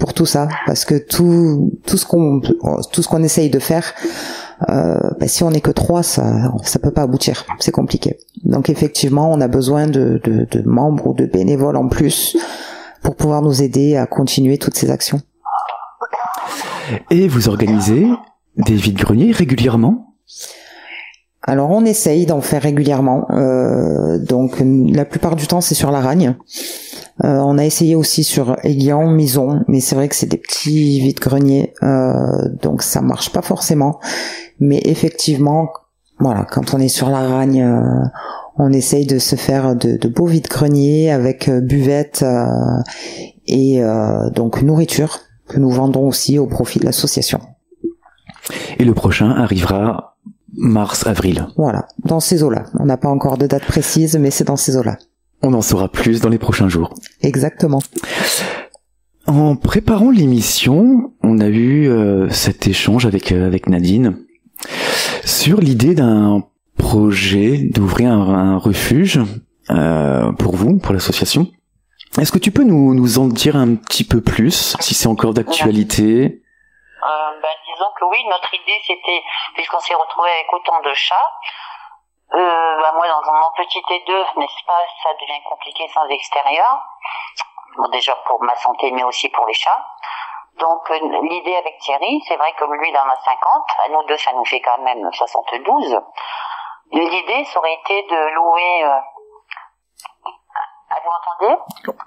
pour tout ça, parce que tout ce qu'on essaye de faire. Si on n'est que 3, ça peut pas aboutir, c'est compliqué. Donc effectivement, on a besoin de membres ou de bénévoles en plus pour pouvoir nous aider à continuer toutes ces actions. Et vous organisez des vides-greniers régulièrement? Alors on essaye d'en faire régulièrement. Donc la plupart du temps c'est sur Laragne. On a essayé aussi sur Éguian, Mison, mais c'est vrai que c'est des petits vides-greniers, donc ça marche pas forcément. Mais effectivement, voilà, quand on est sur Laragne, on essaye de se faire de beaux vides-greniers avec buvette et donc nourriture que nous vendons aussi au profit de l'association. Et le prochain arrivera mars-avril. Voilà, dans ces eaux-là. On n'a pas encore de date précise, mais c'est dans ces eaux-là. On en saura plus dans les prochains jours. Exactement. En préparant l'émission, on a eu cet échange avec Nadine sur l'idée d'un projet d'ouvrir un refuge pour vous, pour l'association. Est-ce que tu peux nous en dire un petit peu plus, si c'est encore d'actualité? Disons que oui, notre idée c'était, puisqu'on s'est retrouvé avec autant de chats, moi dans mon petit T2, n'est-ce pas, ça devient compliqué sans extérieur. Bon, déjà pour ma santé, mais aussi pour les chats. Donc l'idée avec Thierry, c'est vrai que lui il en a 50, à nous deux ça nous fait quand même 72. L'idée ça aurait été de louer... vous m'entendez?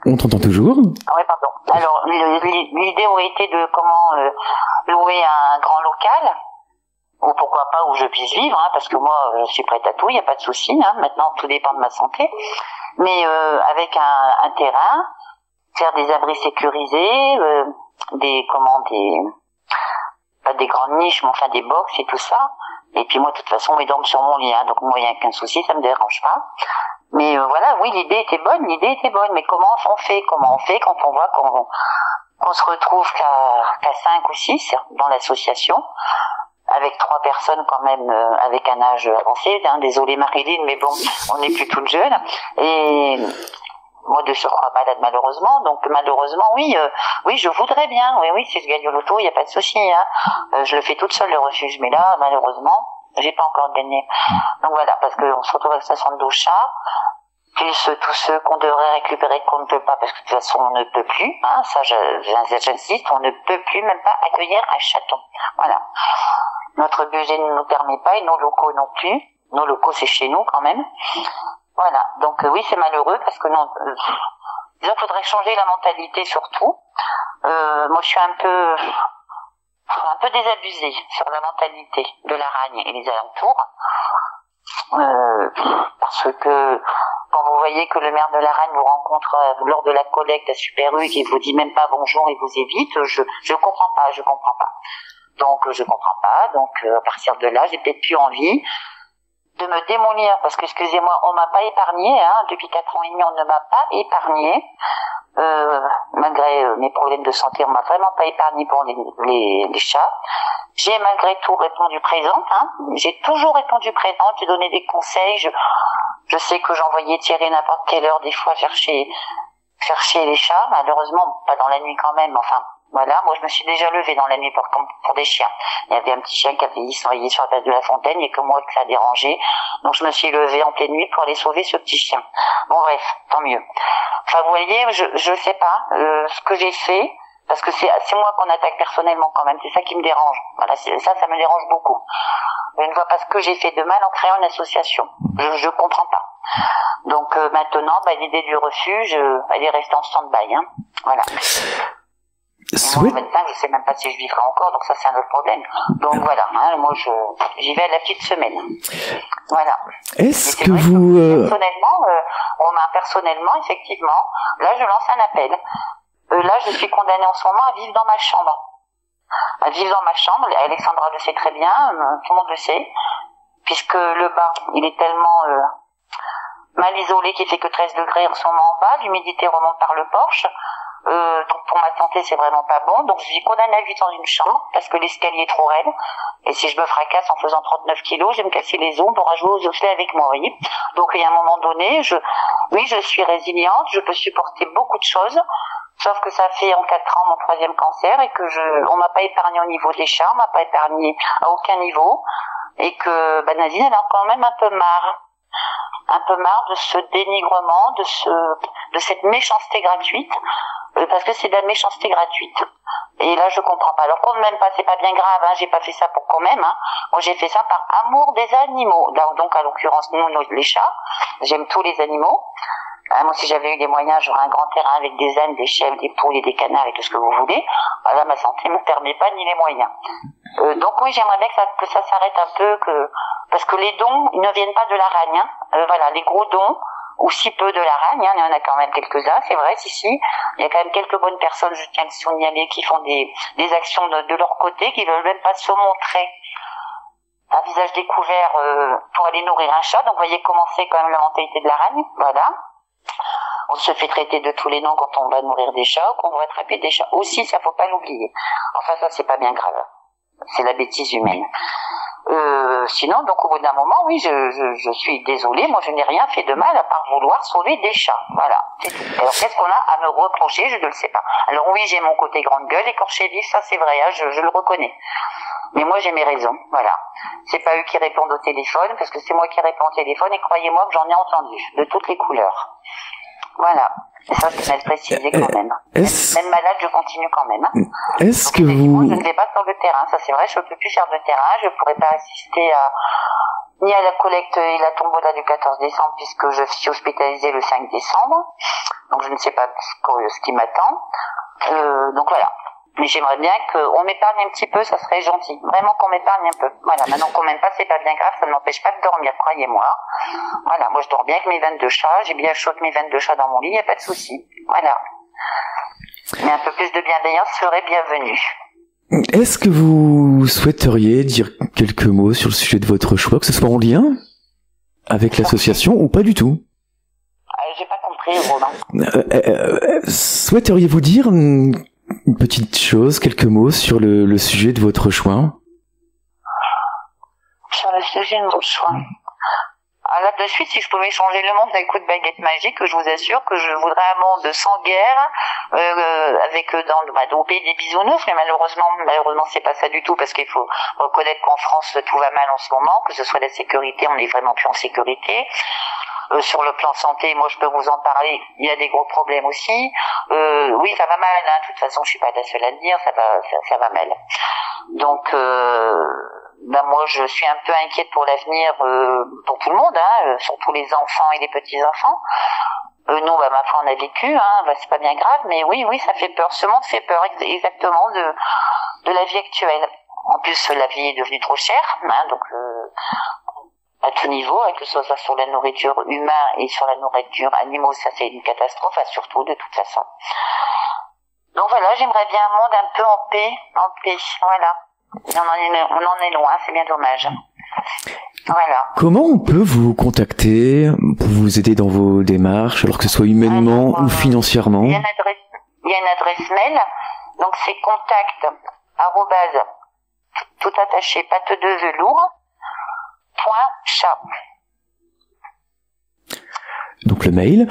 On t'entend toujours. Ah oui, pardon. Alors l'idée aurait été de louer un grand local, ou pourquoi pas où je puisse vivre, hein, parce que moi je suis prête à tout, il n'y a pas de souci, hein, maintenant tout dépend de ma santé, mais avec un terrain, faire des abris sécurisés, pas des grandes niches, mais enfin des box et tout ça, et puis moi de toute façon ils dorment sur mon lit, hein, donc moi il n'y a qu'un souci, ça me dérange pas. Mais voilà, oui, l'idée était bonne, mais comment on fait quand on voit qu'on se retrouve qu'à 5 ou 6 dans l'association, avec 3 personnes quand même avec un âge avancé, hein, désolé Marilyn, mais bon, on n'est plus toutes jeunes, et moi de surcroît malade malheureusement, donc malheureusement oui, je voudrais bien, oui, si je gagne au loto, il n'y a pas de souci, hein, je le fais toute seule le refuge, mais là malheureusement, j'ai pas encore gagné. Donc voilà, parce qu'on se retrouve avec 72 chats, plus tous ceux qu'on devrait récupérer qu'on ne peut pas, parce que de toute façon on ne peut plus, hein, ça j'insiste, on ne peut plus même pas accueillir un chaton. Voilà. Notre budget ne nous permet pas, et nos locaux non plus. Nos locaux c'est chez nous quand même. Voilà. Donc oui, c'est malheureux parce que non, disons qu'il faudrait changer la mentalité surtout. Moi je suis un peu désabusée sur la mentalité de Laragne et les alentours, parce que quand vous voyez que le maire de Laragne vous rencontre lors de la collecte à Super U, qui vous dit même pas bonjour et vous évite, je comprends pas. Donc je comprends pas. Donc à partir de là, j'ai peut-être plus envie de me démolir, parce que excusez-moi, on m'a pas épargné, hein, depuis 4 ans et demi on ne m'a pas épargné. Malgré mes problèmes de santé, on m'a vraiment pas épargné pour les chats. J'ai malgré tout répondu présente, hein. J'ai toujours répondu présente, j'ai donné des conseils, je sais que j'envoyais Thierry n'importe quelle heure des fois chercher chercher les chats, malheureusement, pas dans la nuit quand même, enfin, voilà, moi je me suis déjà levée dans la nuit pour des chiens. Il y avait un petit chien qui avait sommeillé sur la place de la Fontaine, il n'y a que moi que ça a dérangé, donc je me suis levée en pleine nuit pour aller sauver ce petit chien. Bon bref, tant mieux. Enfin vous voyez, je sais pas ce que j'ai fait, parce que c'est moi qu'on attaque personnellement quand même, c'est ça qui me dérange. Voilà, ça me dérange beaucoup. Je ne vois pas ce que j'ai fait de mal en créant une association. Je comprends pas. Donc maintenant, l'idée du refuge, elle est restée en stand-by. Hein. Voilà. Moi, en 25, je sais même pas si je vivrai encore, donc ça c'est un autre problème. Donc voilà, hein, moi j'y vais à la petite semaine. Voilà. Est-ce que vous... Personnellement, effectivement, là je lance un appel. Là je suis condamnée en ce moment à vivre dans ma chambre. À vivre dans ma chambre, Alexandra le sait très bien, tout le monde le sait, puisque le bas, il est tellement mal isolé qu'il fait que 13 degrés en ce moment en bas, l'humidité remonte par le porche. Donc pour ma santé c'est vraiment pas bon, donc je suis condamnée à vivre dans une chambre parce que l'escalier est trop raide et si je me fracasse en faisant 39 kilos je vais me casser les os pour jouer aux osselets avec moi, oui. Donc il y a un moment donné je suis résiliente, je peux supporter beaucoup de choses, sauf que ça fait en 4 ans mon 3e cancer et que on m'a pas épargné au niveau des chats, on m'a pas épargné à aucun niveau et que Nadine elle a quand même un peu marre de ce dénigrement, de cette méchanceté gratuite, parce que c'est de la méchanceté gratuite. Et là, je comprends pas. Alors qu'on ne m'aime pas, c'est pas bien grave, hein, j'ai pas fait ça pour qu'on m'aime, hein. Moi, j'ai fait ça par amour des animaux. Donc, à l'occurrence, nous, les chats, j'aime tous les animaux. Moi, si j'avais eu les moyens, j'aurais un grand terrain avec des ânes, des chèvres, des poules et des canards et tout ce que vous voulez. Là, ma santé ne me permet pas ni les moyens. Donc oui, j'aimerais bien que ça s'arrête un peu, parce que les dons, ils ne viennent pas de la Ragne, hein. Voilà, les gros dons, ou si peu de la Ragne, hein, il y en a quand même quelques-uns, c'est vrai, si, il y a quand même quelques bonnes personnes, je tiens à le signaler, qui font des actions de leur côté, qui veulent même pas se montrer à visage découvert pour aller nourrir un chat. Donc vous voyez comment c'est quand même la mentalité de la Ragne, voilà. On se fait traiter de tous les noms quand on va nourrir des chats, ou qu'on va attraper des chats aussi, ça faut pas l'oublier. Enfin ça c'est pas bien grave, c'est la bêtise humaine. Sinon, donc au bout d'un moment, oui, je suis désolée, moi je n'ai rien fait de mal à part vouloir sauver des chats, voilà, c'est tout. Alors qu'est-ce qu'on a à me reprocher, je ne le sais pas. Alors oui, j'ai mon côté grande gueule, écorché vif, ça c'est vrai, hein, je le reconnais. Mais moi j'ai mes raisons, voilà. C'est pas eux qui répondent au téléphone, parce que c'est moi qui réponds au téléphone, et croyez-moi que j'en ai entendu, de toutes les couleurs. Voilà. Et ça, c'est mal précisé quand même. Même malade, je continue quand même. Hein. Est-ce donc, que vous... Je ne vais pas sur le terrain, ça c'est vrai, je ne peux plus faire de terrain, je ne pourrais pas assister ni à la collecte et la tombola du 14 décembre, puisque je suis hospitalisée le 5 décembre. Donc je ne sais pas ce qui m'attend. Donc voilà. Mais j'aimerais bien qu'on m'épargne un petit peu, ça serait gentil. Vraiment qu'on m'épargne un peu. Voilà, maintenant qu'on m'aime pas, c'est pas bien grave, ça ne m'empêche pas de dormir, croyez-moi. Voilà, moi je dors bien avec mes 22 chats, j'ai bien chaud avec mes 22 chats dans mon lit, il n'y a pas de souci. Voilà. Mais un peu plus de bienveillance serait bienvenue. Est-ce que vous souhaiteriez dire quelques mots sur le sujet de votre choix, que ce soit en lien avec l'association ou pas du tout? J'ai pas compris, Romain. Souhaiteriez-vous dire une petite chose, quelques mots sur le sujet de votre choix? Sur le sujet de mon choix. Là, de suite, si je pouvais changer le monde d'un coup de baguette magique, je vous assure que je voudrais un monde sans guerre, avec au pays des bisounours, mais malheureusement, c'est pas ça du tout, parce qu'il faut reconnaître qu'en France, tout va mal en ce moment, que ce soit la sécurité, on n'est vraiment plus en sécurité. Sur le plan santé, moi je peux vous en parler, il y a des gros problèmes aussi. Oui, ça va mal, hein. De toute façon, je suis pas la seule à le dire, ça va mal. Donc, moi je suis un peu inquiète pour l'avenir, pour tout le monde, hein, surtout les enfants et les petits-enfants. Nous, ma foi, on a vécu, hein, c'est pas bien grave, mais oui, ça fait peur. Ce monde fait peur, exactement, de la vie actuelle. En plus, la vie est devenue trop chère, hein, donc à tout niveau, que ce soit sur la nourriture humaine et sur la nourriture animaux, ça c'est une catastrophe, surtout de toute façon. Donc voilà, j'aimerais bien un monde un peu en paix, voilà. On en est loin, c'est bien dommage. Voilà. Comment on peut vous contacter pour vous aider dans vos démarches, alors que ce soit humainement ou financièrement? Il y a une adresse mail, donc c'est contact @ tout attaché pâte de velours .chat. Donc le mail,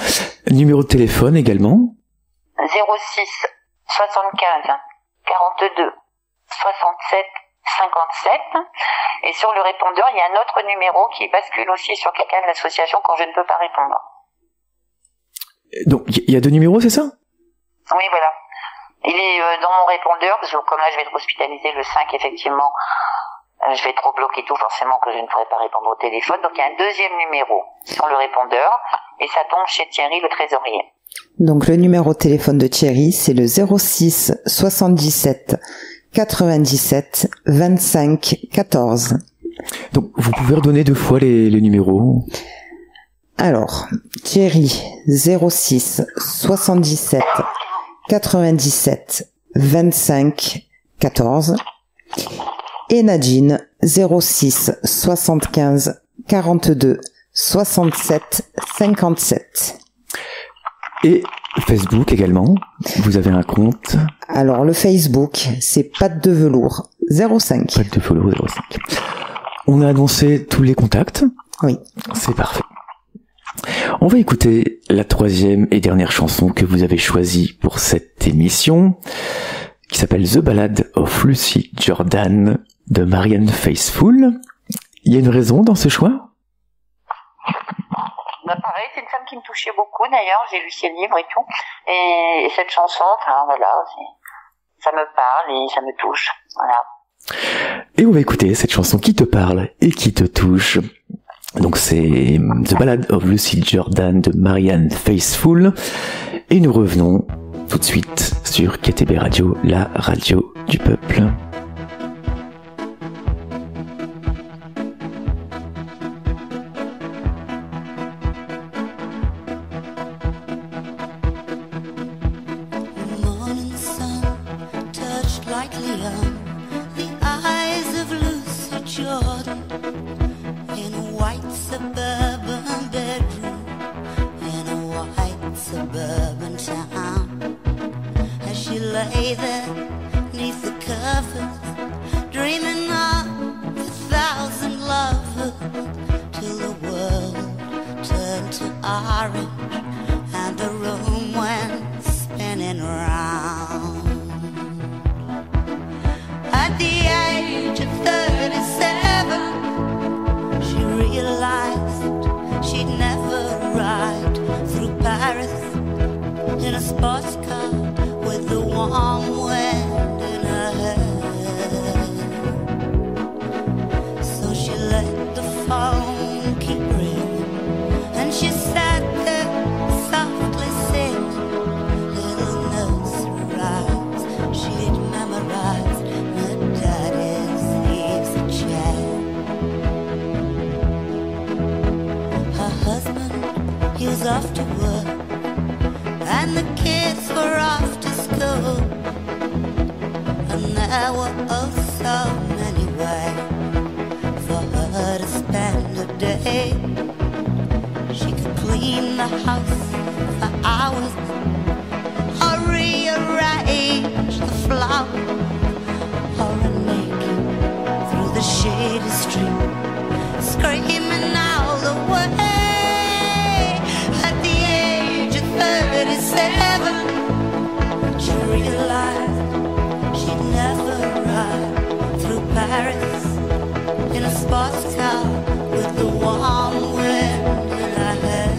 numéro de téléphone également. 06 75 42 67 57, et sur le répondeur, il y a un autre numéro qui bascule aussi sur quelqu'un de l'association quand je ne peux pas répondre. Donc, il y a 2 numéros, c'est ça? Oui, voilà. Il est dans mon répondeur, parce que comme là, je vais être hospitalisée le 5, effectivement, je vais être trop bloqué tout, forcément, que je ne pourrai pas répondre au téléphone. Donc, il y a un deuxième numéro sur le répondeur, et ça tombe chez Thierry, le trésorier. Donc, le numéro de téléphone de Thierry, c'est le 06 77 97 25 14. Donc, vous pouvez redonner 2 fois les numéros? Alors, Thierry, 06 77 97 25 14. Et Nadine, 06 75 42 67 57. Et Facebook également, vous avez un compte? Alors, le Facebook, c'est Patte de Velours 05. Patte de Velours 05. On a annoncé tous les contacts? Oui. C'est parfait. On va écouter la 3e et dernière chanson que vous avez choisie pour cette émission, qui s'appelle The Ballad of Lucy Jordan de Marianne Faithfull. Il y a une raison dans ce choix? Bah pareil, c'est une femme qui me touchait beaucoup d'ailleurs, j'ai lu ses livres et tout, et cette chanson, enfin voilà, ça me parle et ça me touche, voilà. Et on va écouter cette chanson qui te parle et qui te touche. Donc c'est The Ballad of Lucy Jordan de Marianne Faithfull, et nous revenons tout de suite sur KTB Radio, la radio du peuple. Lay there 'neath the covers, dreaming of 1,000 lovers, till the world turned to orange and the room went spinning round. At the age of 37, she realized she'd never ride through Paris in a sports car with the warm wind in her hair. So she let the phone keep ringing, and she sat there softly singing little nursery rhymes she'd memorized in her daddy's easy chair. Her husband, he was off to work, and the kids were off to school, and there were oh so many ways for her to spend a day. She could clean the house for hours, or rearrange the flowers, or run naked through the shady street, screaming all the way. At the age of 37, she realized she'd never ride through Paris in a sports car with the warm wind in her hair.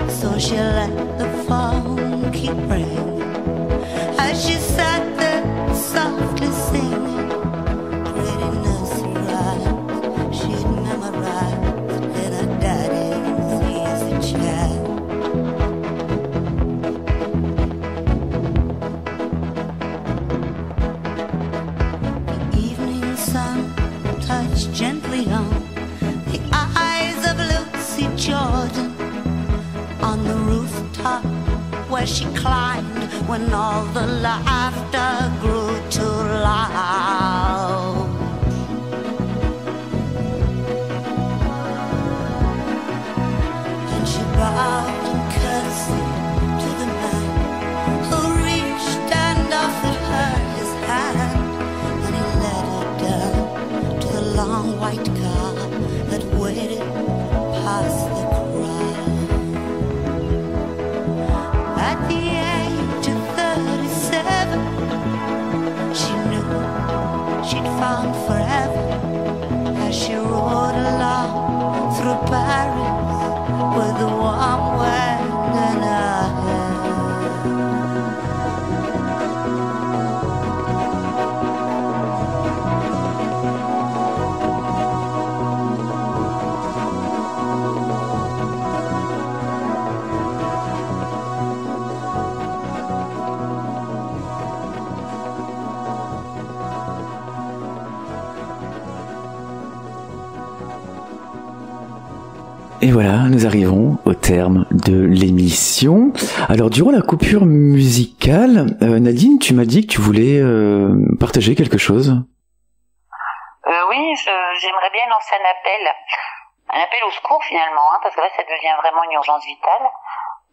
So she let the phone keep ringing as she sat there softly singing pretty nursery rhymes she'd memorized in her daddy's easy chair. Touched gently on the eyes of Lucy Jordan on the rooftop where she climbed when all the laughter grew too loud. And she bowed and curtsied to the man who reached and offered her his hand, and he led her down long white car that waited past the crowd. Et voilà, nous arrivons au terme de l'émission. Alors, durant la coupure musicale, Nadine, tu m'as dit que tu voulais partager quelque chose. Oui, j'aimerais bien lancer un appel au secours finalement, parce que là, ça devient vraiment une urgence vitale,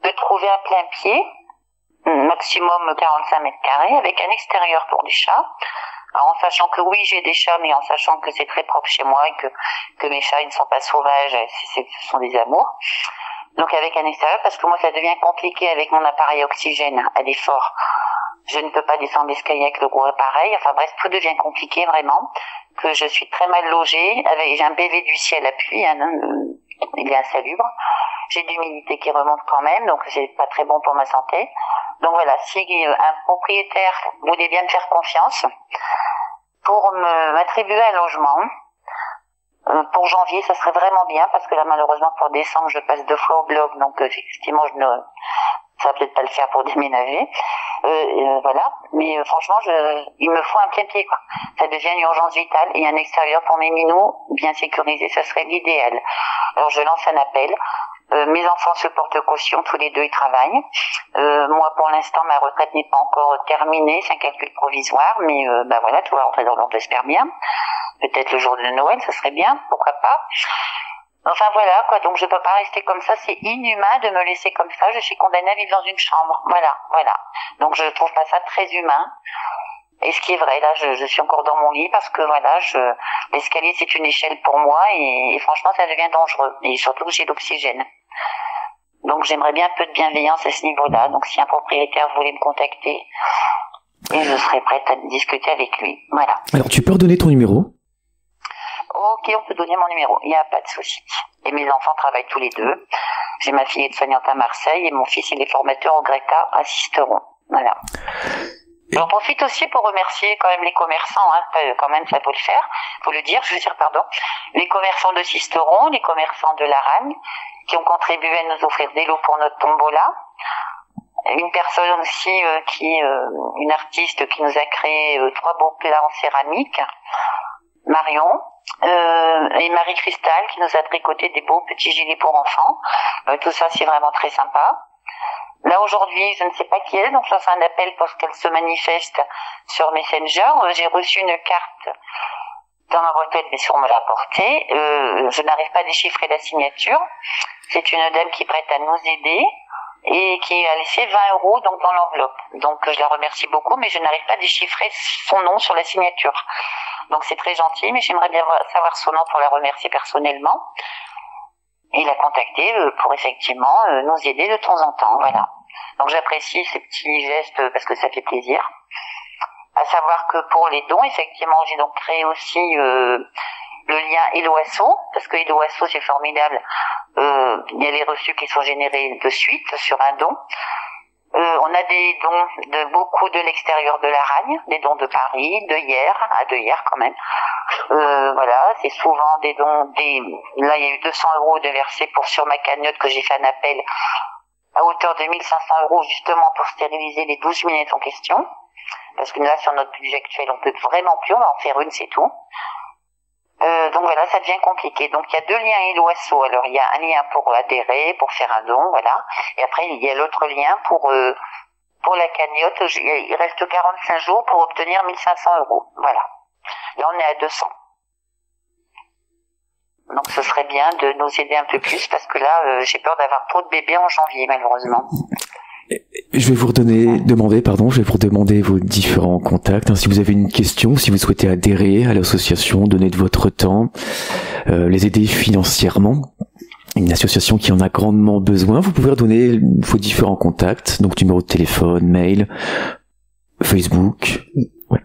de trouver un plein pied, maximum 45 mètres carrés, avec un extérieur pour des chats. Alors, en sachant que oui, j'ai des chats, mais en sachant que c'est très propre chez moi et que mes chats, ils ne sont pas sauvages, ce sont des amours. Donc, avec un extérieur, parce que moi, ça devient compliqué avec mon appareil oxygène à l'effort. Je ne peux pas descendre l'escalier avec le gros appareil. Enfin bref, tout devient compliqué vraiment. Que je suis très mal logée. J'ai un PV du ciel à pluie, il est insalubre. J'ai de l'humidité qui remonte quand même, donc c'est pas très bon pour ma santé. Donc voilà, si un propriétaire voulait bien me faire confiance pour m'attribuer un logement, pour janvier, ça serait vraiment bien, parce que là, malheureusement, pour décembre, je passe 2 fois au blog, donc effectivement, ça va peut-être pas le faire pour déménager. Voilà. Mais franchement, il me faut un plein pied, quoi. Ça devient une urgence vitale, et un extérieur pour mes minous bien sécurisé, ça serait l'idéal. Alors, je lance un appel. Mes enfants se portent caution, tous les deux ils travaillent. Moi pour l'instant ma retraite n'est pas encore terminée, c'est un calcul provisoire, mais voilà, tout va rentrer dans l'ordre, j'espère bien. Peut-être le jour de Noël, ça serait bien, pourquoi pas. Enfin voilà quoi, donc je peux pas rester comme ça, c'est inhumain de me laisser comme ça, je suis condamnée à vivre dans une chambre, voilà. Donc je trouve pas ça très humain. Et ce qui est vrai, là, je suis encore dans mon lit parce que voilà, l'escalier c'est une échelle pour moi et franchement ça devient dangereux. Et surtout que j'ai l'oxygène. Donc j'aimerais bien un peu de bienveillance à ce niveau-là. Donc si un propriétaire voulait me contacter, et je serais prête à discuter avec lui. Voilà. Alors tu peux redonner ton numéro ? Ok, on peut donner mon numéro, il n'y a pas de souci. Et mes enfants travaillent tous les deux. J'ai ma fille aide-soignante à Marseille et mon fils il est formateur au Greta à Sisteron. Voilà. J'en profite aussi pour remercier quand même les commerçants, quand même ça faut le faire, faut le dire, les commerçants de Sisteron, les commerçants de Laragne, qui ont contribué à nous offrir des lots pour notre tombola. Une personne aussi une artiste qui nous a créé 3 beaux plats en céramique, Marion, et Marie-Cristal qui nous a tricoté des beaux petits gilets pour enfants. Tout ça c'est vraiment très sympa. Là aujourd'hui, je ne sais pas qui elle, donc je lance un appel pour qu'elle se manifeste sur Messenger. J'ai reçu une carte dans ma boîte mais si on me l'a apportée. Je n'arrive pas à déchiffrer la signature. C'est une dame qui prête à nous aider et qui a laissé 20 € donc dans l'enveloppe. Donc je la remercie beaucoup, mais je n'arrive pas à déchiffrer son nom sur la signature. Donc c'est très gentil, mais j'aimerais bien savoir son nom pour la remercier personnellement. Et la contacter pour effectivement nous aider de temps en temps, voilà. Donc j'apprécie ces petits gestes parce que ça fait plaisir. À savoir que pour les dons, effectivement, j'ai donc créé aussi le lien Helloasso, parce que Helloasso c'est formidable. Il y a les reçus qui sont générés de suite sur un don. On a des dons de beaucoup de l'extérieur de l'Aragne, des dons de Paris, de hier quand même. Voilà, c'est souvent des dons, là il y a eu 200 € de versés sur ma cagnotte que j'ai fait un appel à hauteur de 1500 € justement pour stériliser les 12 minutes en question. Parce que là sur notre budget actuel on peut vraiment plus, on va en faire une, c'est tout. Donc voilà, ça devient compliqué. Donc il y a 2 liens Helloasso. Alors il y a un lien pour adhérer, pour faire un don, voilà. Et après il y a l'autre lien pour la cagnotte. Il reste 45 jours pour obtenir 1500 €. Voilà. Là on est à 200. Donc ce serait bien de nous aider un peu plus parce que là j'ai peur d'avoir trop de bébés en janvier malheureusement. Je vais vous redemander vos différents contacts. Si vous avez une question, si vous souhaitez adhérer à l'association, donner de votre temps, les aider financièrement, une association qui en a grandement besoin, vous pouvez redonner vos différents contacts, donc numéro de téléphone, mail, Facebook. Ouais.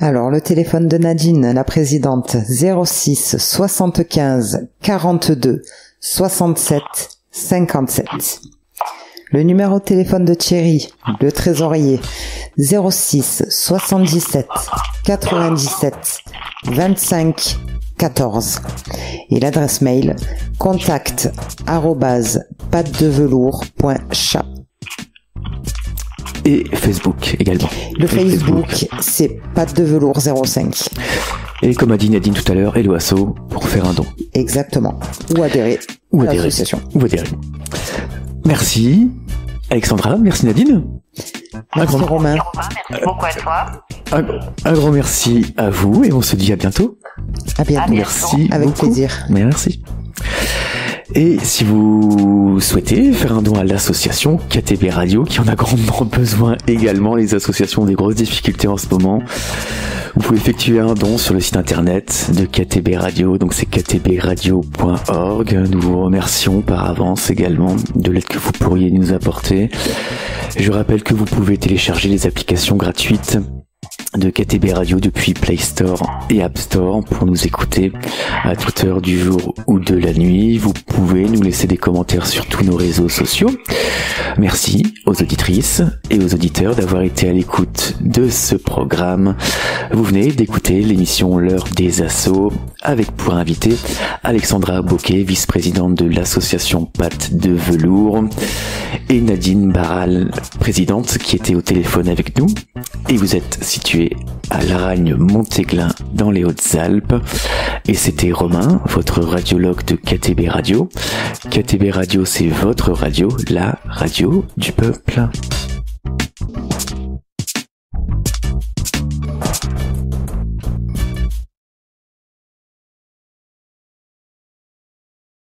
Alors, le téléphone de Nadine, la présidente, 06 75 42 67 57. Le numéro de téléphone de Thierry, le trésorier, 06 77 97 25 14. Et l'adresse mail, contact@pattesdevelours.shop. Et Facebook également. Le Facebook, c'est Pattes de Velours 05. Et comme a dit Nadine tout à l'heure, Hello Asso pour faire un don. Exactement. Ou adhérer à l'association. Ou adhérer. Merci Alexandra, merci Nadine. Merci Romain. Merci beaucoup à toi. Un grand merci à vous et on se dit à bientôt. À bientôt. Merci avec beaucoup. plaisir. Merci. Et si vous souhaitez faire un don à l'association KTB Radio, qui en a grandement besoin également, les associations ont des grosses difficultés en ce moment, vous pouvez effectuer un don sur le site internet de KTB Radio, donc c'est ktbradio.org. Nous vous remercions par avance également de l'aide que vous pourriez nous apporter. Je rappelle que vous pouvez télécharger les applications gratuites de KTB Radio depuis Play Store et App Store pour nous écouter à toute heure du jour ou de la nuit. Vous pouvez nous laisser des commentaires sur tous nos réseaux sociaux. Merci aux auditrices et aux auditeurs d'avoir été à l'écoute de ce programme. Vous venez d'écouter l'émission L'heure des assos avec pour invité Alexandra Bocquet, vice-présidente de l'association Pâtes de Velours, et Nadine Barral, présidente, qui était au téléphone avec nous. Et vous êtes situé à Laragne-Montéglin dans les Hautes-Alpes. Et c'était Romain, votre radiologue de KTB Radio. KTB Radio, c'est votre radio, la radio du peuple.